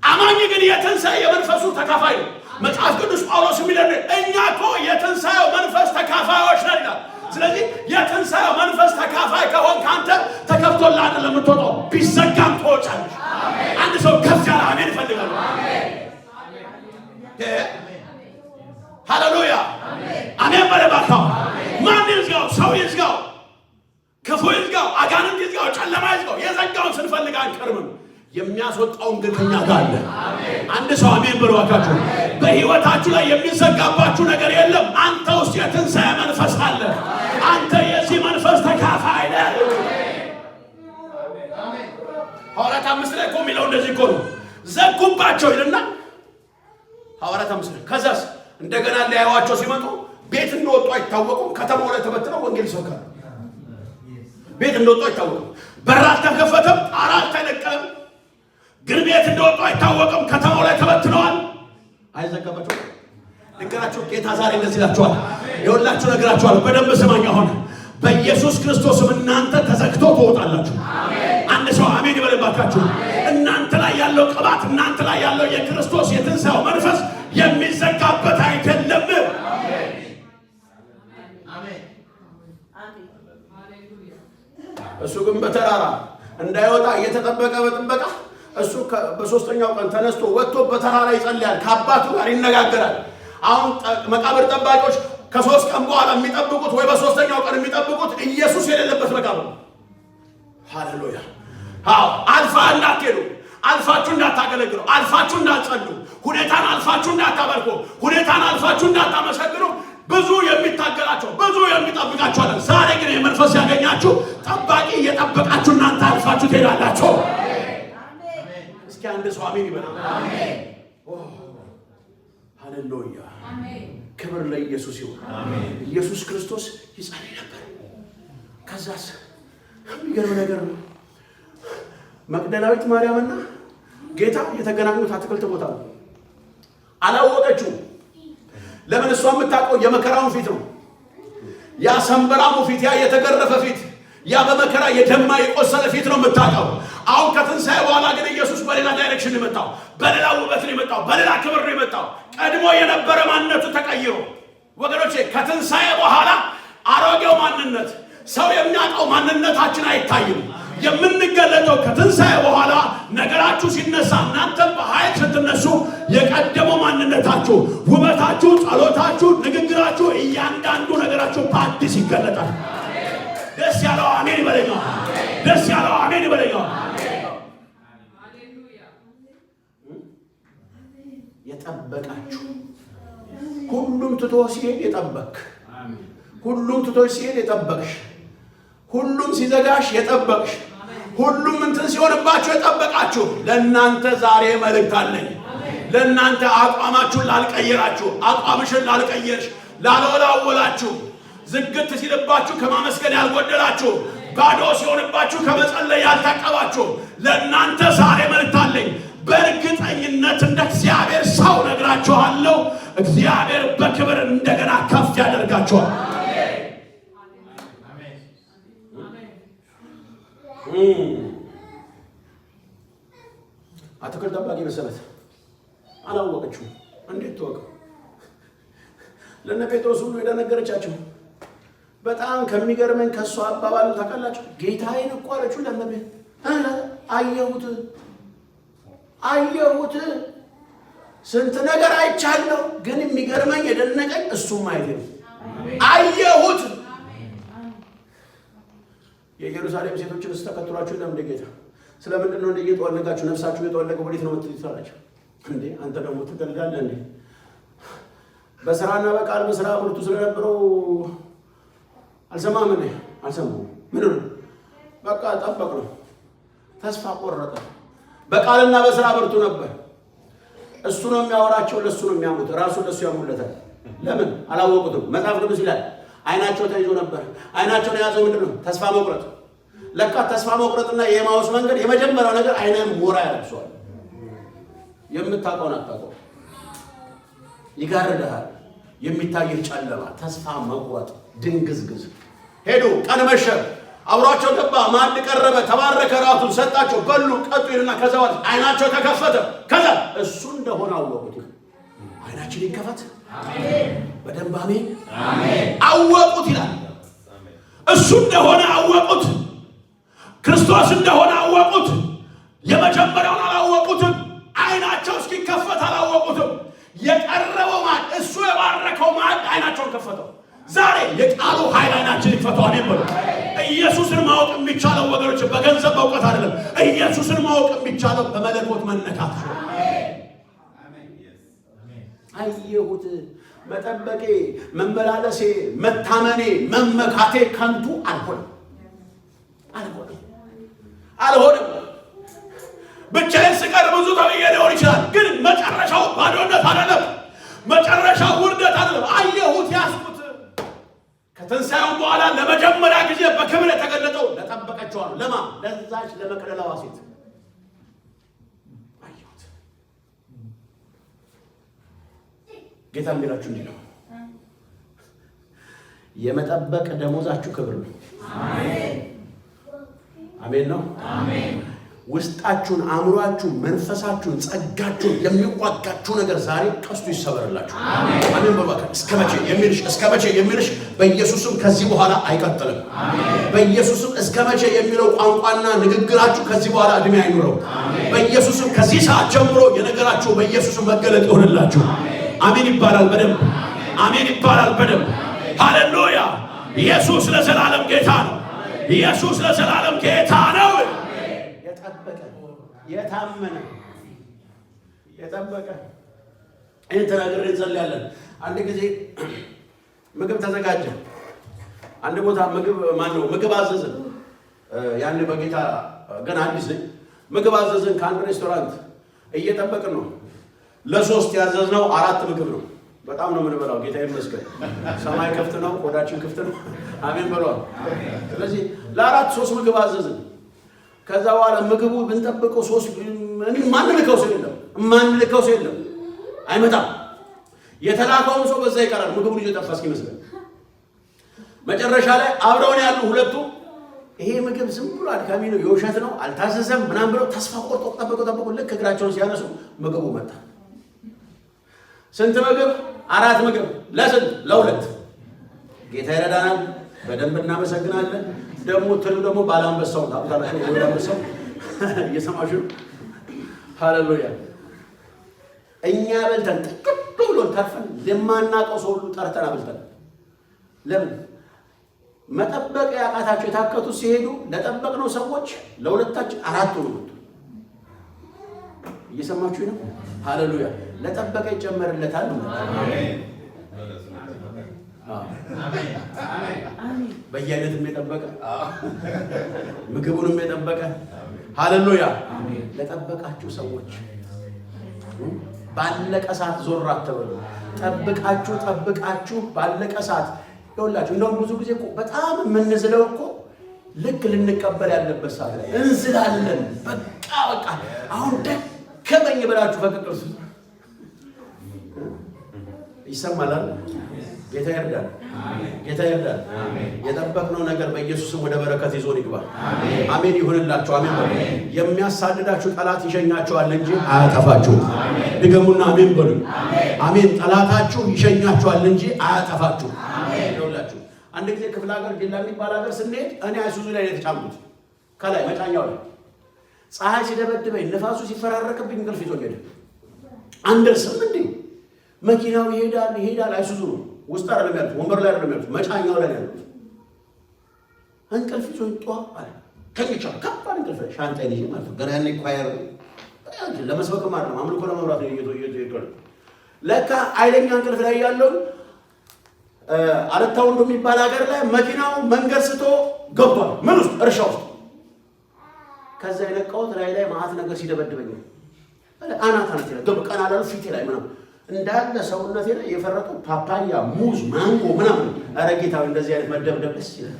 አማኝ ግን የትንሣኤ የመንፈሱ ተካፋይ ነው። መጽሐፍ ቅዱስ ጳውሎስ የሚለን እኛ እኮ የትንሣኤው መንፈስ ተካፋዮች ነን ይላል። ስለዚህ የትንሣኤው መንፈስ ተካፋይ ከሆን ካንተ ተከፍቶልህ አይደለም የምትወጣው፣ ቢዘጋም ትወጫለሽ። አንድ ሰው ከፍ ያለ አሜን ይፈልጋል። ሃሌሉያ አሜን በለባካው። ማን ይዝጋው? ሰው ይዝጋው፣ ክፉ ይዝጋው፣ አጋንንት ይዝጋው፣ ጨለማ ይዝጋው። የዘጋውን ስንፈልግ አንቀርምም። የሚያስወጣውን ግን ከኛ ጋር አለ። አንድ ሰው አሜን በለባካችሁ። በህይወታችሁ ላይ የሚዘጋባችሁ ነገር የለም። አንተ ውስጥ የትንሣኤ መንፈስ አለ። አንተ የዚህ መንፈስ ተካፋይ ነህ። ሐዋርያት 5 ላይ እኮ የሚለው እንደዚህ እኮ ነው። ዘጉባቸው ይልና ሐዋርያት 5 ከዛስ እንደገና ሊያዩዋቸው ሲመጡ ቤት እንደወጡ አይታወቁም። ከተማው ላይ ተበትነው ወንጌል ይሰብካሉ። ቤት እንደወጡ አይታወቁም። በር አልተከፈተም፣ ጣራ አልተነቀለም። ግን ቤት እንደወጡ አይታወቅም። ከተማው ላይ ተበትነዋል። አይዘጋባቸው። ልንገራችሁ፣ ጌታ ዛሬ እንደዚህ ይላችኋል። ይኸውላችሁ ነግራችኋል። በደንብ ስማኝ። አሁን በኢየሱስ ክርስቶስም እናንተ ተዘግቶ ትወጣላችሁ። አንድ ሰው አሜን ይበልባካችሁ። እናንተ ላይ ያለው ቅባት፣ እናንተ ላይ ያለው የክርስቶስ የትንሣኤው መንፈስ የሚዘጋበት አይደለም። እሱ ግን በተራራ እንዳይወጣ እየተጠበቀ በጥበቃ እሱ በሶስተኛው ቀን ተነስቶ ወጥቶ በተራራ ይጸልያል፣ ከአባቱ ጋር ይነጋገራል። አሁን መቃብር ጠባቂዎች ከ3 ቀን በኋላ የሚጠብቁት ወይ በሶስተኛው ቀን የሚጠብቁት ኢየሱስ የሌለበት መቃብር። ሃሌሉያ። አልፋ እንዳትሄዱ፣ አልፋችሁ እንዳታገለግሉ፣ አልፋችሁ እንዳትጸሉ፣ ሁኔታን አልፋችሁ እንዳታበርኩ፣ ሁኔታን አልፋችሁ እንዳታመሰግኑ ብዙ የሚታገላቸው ብዙ የሚጠብቃቸው አለ። ዛሬ ግን የመንፈስ ያገኛችሁ ጠባቂ እየጠበቃችሁ እናንተ አልፋችሁ ትሄዳላችሁ። እስኪ አንድ ሰው አሜን ይበል። አሜን። ሃሌሉያ። አሜን። ክብር ለኢየሱስ ይሁን። አሜን። ኢየሱስ ክርስቶስ ይጸልይ ነበር። ከዛስ የሚገርም ነገር ነው። መግደላዊት ማርያምና ጌታ የተገናኙት አትክልት ቦታ ነው። አላወቀችው። ለምን? እሷ የምታውቀው የመከራውን ፊት ነው። ያ ሰንበራሙ ፊት፣ ያ የተገረፈ ፊት፣ ያ በመከራ የደማ የቆሰለ ፊት ነው የምታውቀው። አሁን ከትንሣኤ በኋላ ግን ኢየሱስ በሌላ ዳይሬክሽን የመጣው፣ በሌላ ውበት ነው የመጣው፣ በሌላ ክብር ነው የመጣው። ቀድሞ የነበረ ማንነቱ ተቀይሮ፣ ወገኖቼ ከትንሣኤ በኋላ አሮጌው ማንነት፣ ሰው የሚያውቀው ማንነታችን አይታይም። የምንገለጠው ከትንሣኤ በኋላ ነገራችሁ ሲነሳ፣ እናንተም በኃይል ስትነሱ የቀደመው ማንነታችሁ፣ ውበታችሁ፣ ጸሎታችሁ፣ ንግግራችሁ፣ እያንዳንዱ ነገራችሁ በአዲስ ይገለጣል። ደስ ያለው አሜን ይበለኛል። ደስ ያለው አሜን ይበለኛል። የጠበቃችሁ ሁሉም ትቶ ሲሄድ የጠበቅ፣ ሁሉም ትቶ ሲሄድ የጠበቅሽ፣ ሁሉም ሲዘጋሽ የጠበቅሽ፣ ሁሉም እንትን ሲሆንባችሁ የጠበቃችሁ፣ ለእናንተ ዛሬ መልእክት አለኝ። ለእናንተ አቋማችሁን ላልቀየራችሁ፣ አቋምሽን ላልቀየርሽ፣ ላልወላወላችሁ፣ ዝግት ሲልባችሁ ከማመስገን ያልጎደላችሁ፣ ባዶ ሲሆንባችሁ ከመጸለይ ያልታቀባችሁ፣ ለእናንተ ዛሬ መልእክት አለኝ። በእርግጠኝነት እንደ እግዚአብሔር ሰው ነግራችኋለሁ፣ እግዚአብሔር በክብር እንደገና ከፍ ያደርጋችኋል። አትክልት ጠባቂ መሰረት አላወቀችው። እንዴት ተወቀው? ለነ ጴጥሮስ ሁሉ የደነገረቻቸው በጣም ከሚገርመኝ ከሷ አባባሉ ታውቃላችሁ። ጌታዬን እኮ አለችው። ለነቤ አየሁት ስንት ነገር አይቻለሁ፣ ግን የሚገርመኝ የደነቀኝ እሱም ማየት ነው። አየሁት። የኢየሩሳሌም ሴቶችን ተከትሏችሁ ለምን ጌታ ስለምንድን ነው እየተዋለጋችሁ ነፍሳችሁ እየተዋለገው ወዴት ነው የምትይዛላችሁ እንዴ? አንተ ደግሞ ትገልጋለህ እንዴ? በስራና በቃል በስራ ብርቱ ስለነበረው አልሰማም እንዴ? አልሰማም። ምን ነው በቃ ጠበቅ ነው። ተስፋ ቆረጠ። በቃልና በስራ ብርቱ ነበር። እሱ ነው የሚያወራቸው፣ ለሱ ነው የሚያሙት። ራሱ ለሱ ያሙለታል። ለምን አላወቁትም? መጽሐፍ ቅዱስ ይላል አይናቸው ተይዞ ነበር። አይናቸውን የያዘው ምንድነው? ተስፋ መቁረጥ። ለካ ተስፋ መቁረጥና የኤማውስ መንገድ የመጀመሪያው ነገር አይነን ሞራ ያለብሰዋል። የምታውቀውን አታውቀው፣ ይጋርድሃል። የሚታይህ ጨለማ፣ ተስፋ መቁረጥ፣ ድንግዝግዝ። ሄዱ። ቀን መሸ። አብሯቸው ገባ። ማዕድ ቀረበ። ተባረከ። ራቱን ሰጣቸው። በሉ፣ ጠጡ ይልና ከዛ በኋላ አይናቸው ተከፈተ። ከዛ እሱ እንደሆነ አወቁት። አይናችን ይከፈት። አሜን። በደንብ አሜን። አሜን። አወቁት ይላል። እሱ እንደሆነ አወቁት። ክርስቶስ እንደሆነ አወቁት። የመጀመሪያውን አላወቁትም። አይናቸው እስኪከፈት አላወቁትም። የቀረበው ማዕድ፣ እሱ የባረከው ማዕድ አይናቸውን ከፈተው። ዛሬ የቃሉ ኃይል አይናችን ይፈታው። አሜን በሉ። ኢየሱስን ማወቅ የሚቻለው ወገኖች በገንዘብ በእውቀት አይደለም። ኢየሱስን ማወቅ የሚቻለው በመለኮት መነካት። አየሁት። መጠበቄ፣ መመላለሴ፣ መታመኔ፣ መመካቴ ከንቱ አልሆነም። ብቻዬን ስቀር ብዙ ተብዬ ሊሆን ይችላል፣ ግን መጨረሻው ባዶነት አይደለም። መጨረሻው ውርደት አይደለም። አየሁት፣ ያስኩት። ከትንሣኤው በኋላ ለመጀመሪያ ጊዜ በክብር የተገለጠው ለጠበቀችዋ ነው። ለማ ለዛች ለመቅደላዋ ሴት አየሁት። ጌታ የሚላችሁ እንዲህ ነው፣ የመጠበቅ ደሞዛችሁ ክብር ነው። አሜን አሜን ነው። አሜን። ውስጣችሁን፣ አእምሯችሁን፣ መንፈሳችሁን፣ ጸጋችሁን የሚዋጋችሁ ነገር ዛሬ ቀስቱ ይሰበርላችሁ። አሜን አሜን። በባካ እስከ መቼ የሚልሽ በኢየሱስም ከዚህ በኋላ አይቀጥልም። አሜን። በኢየሱስም እስከ መቼ የሚለው ቋንቋና ንግግራችሁ ከዚህ በኋላ እድሜ አይኖረው። አሜን። በኢየሱስም ከዚህ ሰዓት ጀምሮ የነገራችሁ በኢየሱስም መገለጥ ይሆንላችሁ። አሜን ይባላል በደንብ። አሜን ይባላል በደንብ። ሃሌሉያ። ኢየሱስ ለዘላለም ጌታ ነው። ኢየሱስ ለዘላለም ጌታ ነው። የታመነ የጠበቀ ይህን ተናግሬ እንጸልያለን። አንድ ጊዜ ምግብ ተዘጋጀ። አንድ ቦታ ምግብ አዘዝን። ያን በጌታ ገና አዲስ ነኝ። ምግብ አዘዝን ከአንድ ሬስቶራንት። እየጠበቅን ነው። ለሶስት ያዘዝነው 4 ምግብ ነው። በጣም ነው የምንበላው። ጌታ ይመስገን። ሰማይ ክፍት ነው፣ ቆዳችን ክፍት ነው። አሜን በሏል። ስለዚህ ለ4 3 ምግብ አዘዝን። ከዛ በኋላ ምግቡ ብንጠብቀው 3 ማንልከው ሰው የለም፣ አይመጣም። የተላከውን ሰው በዛ ይቀራል። ምግቡን ይዞ ጠፋ እስኪመስለን መጨረሻ ላይ አብረውን ያሉ ሁለቱ ይሄ ምግብ ዝም ብሎ አድካሚ ነው፣ የውሸት ነው፣ አልታዘዘም ምናምን ብለው ተስፋ ቆርጠው ጠበቁ። ልክ እግራቸውን ሲያነሱ ምግቡ መጣ። ስንት ምግብ? 4 ምግብ። ለስንት? ለ2። ጌታ ይረዳናል። በደንብ እናመሰግናለን። ደግሞ ባላንበሳው ታውቃላችሁ፣ ባላንበሳው እየሰማችሁ ሃሌሉያ። እኛ በልተን ጥቅም ብሎ ተርፈን ለማናውቀው ሰው ሁሉ ጠርተን አብልተን። ለምን መጠበቅ ያቃታቸው የታከቱ ሲሄዱ ለጠበቅነው ሰዎች ለሁለታችን 4 ነው። እየሰማችሁ ነው? ሃሌሉያ። ለጠበቀ ይጨመርለታል። አሜን አሜን። በየአይነትም የጠበቀ ምግቡንም የጠበቀ ሃሌሉያ። ለጠበቃችሁ ሰዎች ባለቀ ሰዓት ዞር አትበሉ። ጠብቃችሁ ባለቀ ሰዓት ይኸውላችሁ። እንደውም ብዙ ጊዜ እኮ በጣም የምንዝለው እኮ ልክ ልንቀበል ያለበት ሰዓት ላይ እንዝላለን። በቃ አሁን ደከመኝ ብላችሁ ፈቅቅርሱ ይሰማል። ጌታ ይርዳል። ጌታ ይርዳል። የጠበቅነው ነገር በኢየሱስም ወደ በረከት ይዞን ይግባ። አሜን ይሁንላችሁ። አሜን በሉ። የሚያሳድዳችሁ ጠላት ይሸኛችኋል እንጂ አያጠፋችሁም። ድገሙና አሜን በሉ። አሜን። ጠላታችሁ ይሸኛችኋል እንጂ አያጠፋችሁም። ይኸውላችሁ አንድ ጊዜ ክፍለ ሀገር ዲላ የሚባል ሀገር ስንሄድ እኔ አይሱዙ ላይ የተጫንኩት ከላይ መጫኛው ላይ ፀሐይ ሲደበድበኝ ነፋሱ ሲፈራረቅብኝ እንቅልፍ ይዞኝ ሄደ። አንደርስም እንዴ? መኪናው ይሄዳል። አይሱዙ ነው። ውስጥ አይደለም ያሉት፣ ወንበር ላይ አይደለም ያሉት፣ መጫኛው ላይ ያሉት። እንቅልፍ ይዞኝ ጧ አለ ከኝቻው ከባድ እንቅልፍ ሻንጣዬን ይዤ ማለት ነው። ገና ያኔ ኳየር ለመስበክም አይደለም አምልኮ ለመብራት ነው እየተወየደ ለካ ኃይለኛ እንቅልፍ ላይ ያለው አለታው እንደሚባል ሀገር ላይ መኪናው መንገድ ስቶ ገባ። ምን ውስጥ እርሻ ውስጥ። ከዛ የነቃሁት ላይ ማአት ነገር ሲደበድበኝ አናት ይላል ገብ ቀና አላሉ ፊቴ ላይ ምናምን እንዳለ ሰውነቴ ላይ የፈረጡ ፓፓያ፣ ሙዝ፣ ማንጎ ምናምን። ኧረ ጌታው እንደዚህ አይነት መደብደብ ደስ ይላል።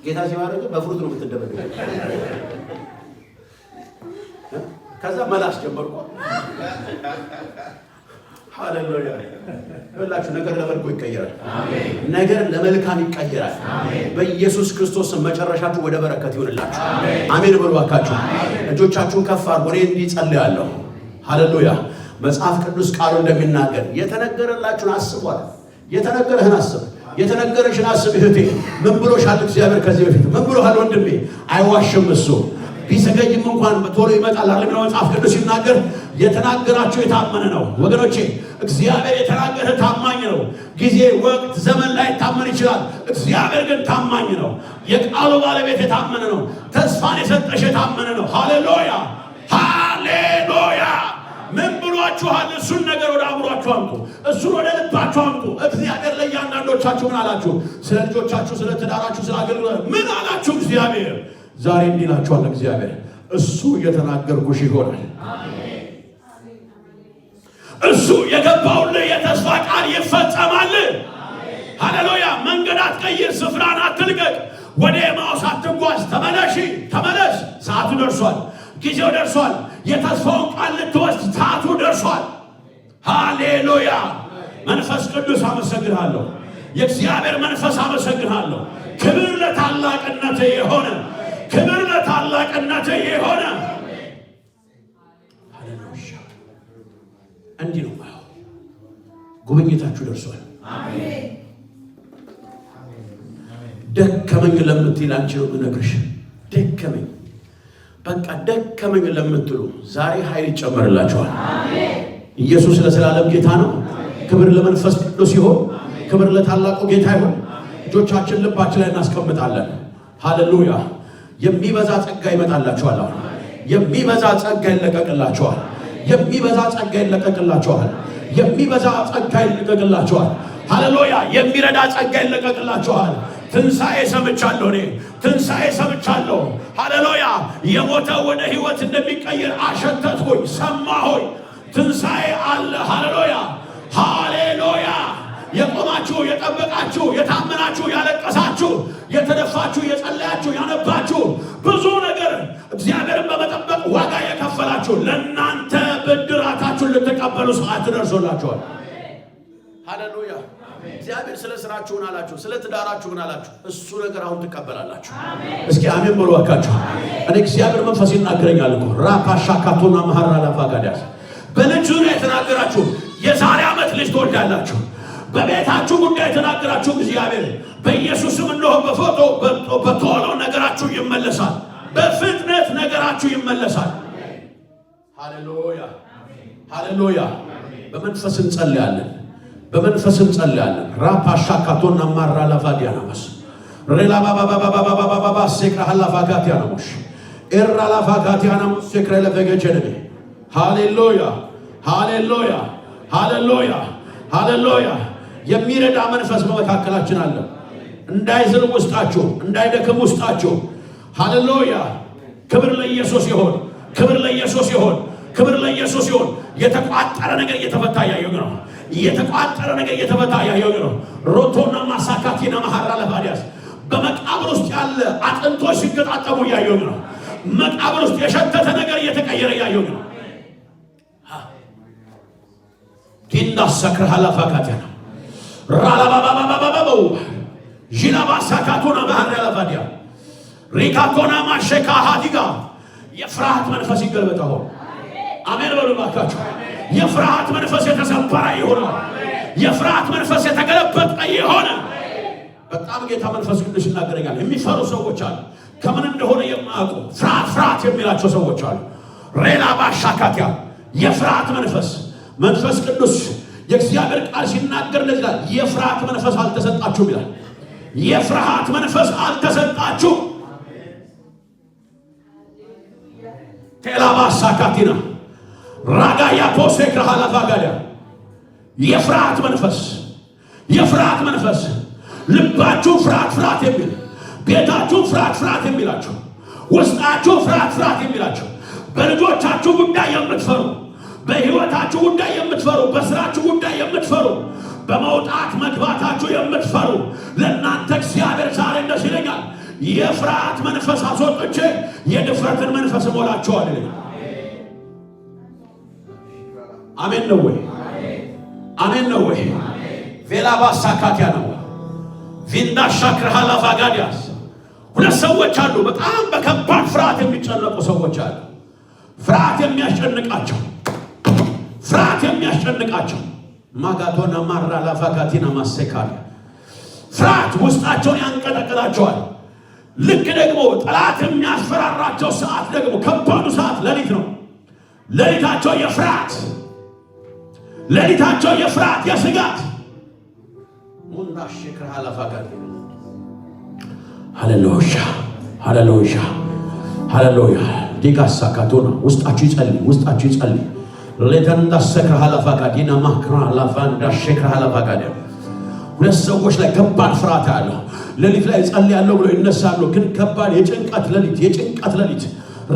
ጌታ ሲባረክ በፍሩት ነው የምትደበደበው። ከዛ መላስ ጀመርኩ። ሃሌሉያ! ሁላችሁ ነገር ለበጎ ይቀየራል። አሜን። ነገር ለመልካም ይቀየራል። አሜን። በኢየሱስ ክርስቶስ መጨረሻችሁ ወደ በረከት ይሁንላችሁ። አሜን በሉ እባካችሁ። እጆቻችሁን ከፍ አድርጉ። እኔ እንዲጸልያለሁ። ሃሌሉያ! መጽሐፍ ቅዱስ ቃሉ እንደሚናገር የተነገረላችሁን አስቧል። የተነገረህን አስብ። የተነገረሽን አስብ እህቴ። ምን ብሎሻል እግዚአብሔር ከዚህ በፊት? ምን ብሎሃል ወንድሜ? አይዋሽም እሱ። ቢዘገይም እንኳን በቶሎ ይመጣል አለ መጽሐፍ ቅዱስ ሲናገር። የተናገራችሁ የታመነ ነው ወገኖቼ። እግዚአብሔር የተናገረ ታማኝ ነው። ጊዜ፣ ወቅት፣ ዘመን ላይ ታመን ይችላል። እግዚአብሔር ግን ታማኝ ነው። የቃሉ ባለቤት የታመነ ነው። ተስፋን የሰጠሽ የታመነ ነው። ሃሌሉያ! ሃሌሉያ! ምን ብሏችኋል? እሱን ነገር ወደ አእምሯችሁ አምጡ። እሱን ወደ ልባችሁ አምጡ። እግዚአብሔር ለእያንዳንዶቻችሁ ምን አላችሁ? ስለ ልጆቻችሁ፣ ስለ ትዳራችሁ፣ ስለ አገልግሎት ምን አላችሁ? እግዚአብሔር ዛሬ እንዲህ እላችኋለሁ። እግዚአብሔር እሱ የተናገርኩሽ ይሆናል። እሱ የገባውልህ የተስፋ ቃል ይፈጸማል። ሃሌሉያ! መንገድ አትቀይር፣ ስፍራን አትልቀቅ፣ ወደ ኤማሁስ አትጓዝ። ተመለስ። ሰዓቱ ደርሷል። ጊዜው ደርሷል። የተስፋውን ቃል ልትወስድ ሰዓቱ ደርሷል። ሃሌሉያ! መንፈስ ቅዱስ አመሰግንሃለሁ። የእግዚአብሔር መንፈስ አመሰግንሃለሁ። ክብር ለታላቅነት የሆነ ሃሌሉያ! እንዲህ ነው ማለት ጉብኝታችሁ ደርሷል። አሜን። ደከመኝ ለምትል አንቺ ነው የምነግርሽ። ደከመኝ በቃ ደከመኝ ለምትሉ ዛሬ ኃይል ይጨመርላችኋል። አሜን። ኢየሱስ ለዘላለም ጌታ ነው። ክብር ለመንፈስ ቅዱስ ይሁን። ክብር ለታላቁ ጌታ ይሁን። እጆቻችን ልባችን ላይ እናስቀምጣለን። ሃሌሉያ! የሚበዛ ጸጋ ይመጣላችኋል። የሚበዛ ጸጋ ይለቀቅላችኋል። የሚበዛ ጸጋ ይለቀቅላችኋል። የሚበዛ ጸጋ ይለቀቅላችኋል። ሃሌሉያ! የሚረዳ ጸጋ ይለቀቅላችኋል። ትንሣኤ ሰምቻለሁ። እኔ ትንሣኤ ሰምቻለሁ። ሃሌሉያ! የሞተ ወደ ሕይወት እንደሚቀየር አሸተትኩኝ፣ ሰማሁኝ። ትንሣኤ አለ። ሃሌሉያ! ሃሌሉያ! የቆማችሁ፣ የጠበቃችሁ፣ የታመናችሁ፣ ያለቀሳችሁ፣ የተደፋችሁ፣ የጸለያችሁ፣ ያነባችሁ፣ ብዙ ነገር እግዚአብሔርን በመጠበቅ ዋጋ የከፈላችሁ ለእናንተ ብድራታችሁን ልትቀበሉ ሰዓት ደርሶላችኋል። ሃሌሉያ! እግዚአብሔር ስለ ስራችሁን አላችሁ፣ ስለ ትዳራችሁን አላችሁ። እሱ ነገር አሁን ትቀበላላችሁ። እስኪ አሜን በሉ አካችሁ። እኔ እግዚአብሔር መንፈስ ይናገረኛል እኮ ራፓሻካቶና ማሃራ ላፋጋዳስ በልጅ ዙሪያ የተናገራችሁ የዛሬ ዓመት ልጅ ትወልዳላችሁ። በቤታችሁ ጉዳይ የተናገራችሁ እግዚአብሔር በኢየሱስም እንደሆነ በቶሎ ነገራችሁ ይመለሳል። በፍጥነት ነገራችሁ ይመለሳል። ሃሌሉያ! ሃሌሉያ! በመንፈስ እንጸልያለን። ራፓሻካቶና ማራ ላፋዲያናስ ሬላ ባባባባባባባባ ሴክራ ላፋጋቲያናሞሽ ኤራ ላፋጋቲያናሞስ ሴክራ ለፈገጀነ ሃሌሉያ! ሃሌሉያ! ሃሌሉያ! ሃሌሉያ! የሚረዳ መንፈስ በመካከላችን አለ። እንዳይዝል ውስጣችሁ፣ እንዳይደክም ውስጣችሁ። ሃሌሉያ! ክብር ለኢየሱስ ይሁን። ክብር ለኢየሱስ ይሁን። ክብር ለኢየሱስ ይሁን። የተቋጠረ ነገር እየተፈታ ያየው ነው። የተቋጠረ ነገር እየተፈታ ያየው ነው። ሮቶና ማሳካቲና ማሃራ ለባዲያስ በመቃብር ውስጥ ያለ አጥንቶች ሲገጣጠሙ ያየው ነው። መቃብር ውስጥ የሸተተ ነገር እየተቀየረ ያየው ነው። ዲና ሰክራላ ፋካቲና ራላባባባባባው ጂላባሳካቶና ማሃራ ለባዲያ ሪካቶና ማሸካ ሃዲጋ የፍርሃት መንፈስ ይገልበጣው። አሜን በሉ ባካችሁ። የፍርሃት መንፈስ የተሰበረ ይሁን። የፍርሃት መንፈስ የተገለበጠ ይሁን። በጣም ጌታ መንፈስ ቅዱስ ይናገረኛል። የሚፈሩ ሰዎች አሉ። ከምን እንደሆነ የማያውቁ ፍርሃት የሚላቸው ሰዎች አሉ። ሬላ ባሻካቲያ የፍርሃት መንፈስ ቅዱስ የእግዚአብሔር ቃል ሲናገር ለዛ የፍርሃት መንፈስ አልተሰጣችሁም ይላል። የፍርሃት መንፈስ አልተሰጣችሁ። ቴላባሳካቲና ራጋ ያፖሴ ከሃላፋጋዲያ የፍርሃት መንፈስ ልባችሁ ፍርሃት የሚል ቤታችሁ ፍርሃት የሚላችሁ ውስጣችሁ ፍርሃት የሚላችሁ በልጆቻችሁ ጉዳይ የምትፈሩ በህይወታችሁ ጉዳይ የምትፈሩ በስራችሁ ጉዳይ የምትፈሩ በመውጣት መግባታችሁ የምትፈሩ ለእናንተ እግዚአብሔር ዛሬ እንደዚህ ይለኛል የፍርሃት መንፈስ አስወጥቼ የድፍረትን መንፈስ እሞላችኋለሁ ይላል። አሜን ነው ወይ? አሜን ነው ወይ? ቬላባሳካቲያ ነው ቪንዳሻክራላ ቫጋዲያስ ሁለት ሰዎች አሉ። በጣም በከባድ ፍርሃት የሚጨነቁ ሰዎች አሉ። ፍርሃት የሚያስጨንቃቸው ማጋቶና ማራ ላፋጋቲና ማሰካሪ ፍርሃት ውስጣቸውን ያንቀጠቅጣቸዋል። ልክ ደግሞ ጠላት የሚያስፈራራቸው ሰዓት ደግሞ ከባዱ ሰዓት ሌሊት ነው። ሌሊታቸው የፍርሃት የስጋት ሙንዳሽክራላ ቫጋዲ ሃሌሉያ ዲጋሳካቶና ውስጣችሁ ይጸልይ ለተንዳ ሰክራላ ቫጋዲና ማክራላ ቫንዳ ሸክራላ ቫጋዲ ሁለት ሰዎች ላይ ከባድ ፍርሃት አለ። ሌሊት ላይ ጸልያለሁ ብሎ ይነሳሉ፣ ግን ከባድ የጭንቀት ሌሊት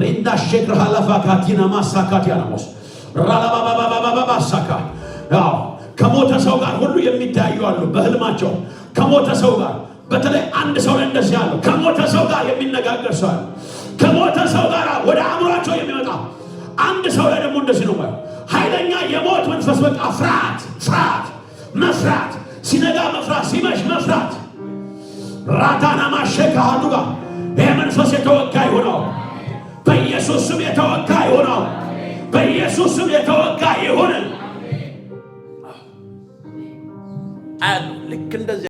ሪንዳ ሸክራላ ቫጋዲና ማሳካቲያ ነው ራላባባባባባሳካ ያው ከሞተ ሰው ጋር ሁሉ የሚታዩ አሉ። በህልማቸው ከሞተ ሰው ጋር በተለይ አንድ ሰው ላይ እንደዚህ ያለው ከሞተ ሰው ጋር የሚነጋገር ሰው አለ። ከሞተ ሰው ጋር ወደ አእምሯቸው የሚመጣ አንድ ሰው ላይ ደግሞ እንደዚህ ነው ማለት ኃይለኛ የሞት መንፈስ በቃ ፍርሃት መፍራት ሲነጋ መፍራት ሲመሽ መፍራት ራታና ማሸካ አዱጋ ይሄ መንፈስ የተወጋ ይሆናል በኢየሱስ ስም የተወጋ ይሆናል በኢየሱስ ስም የተወጋ ይሆናል። ልክ እንደዚህ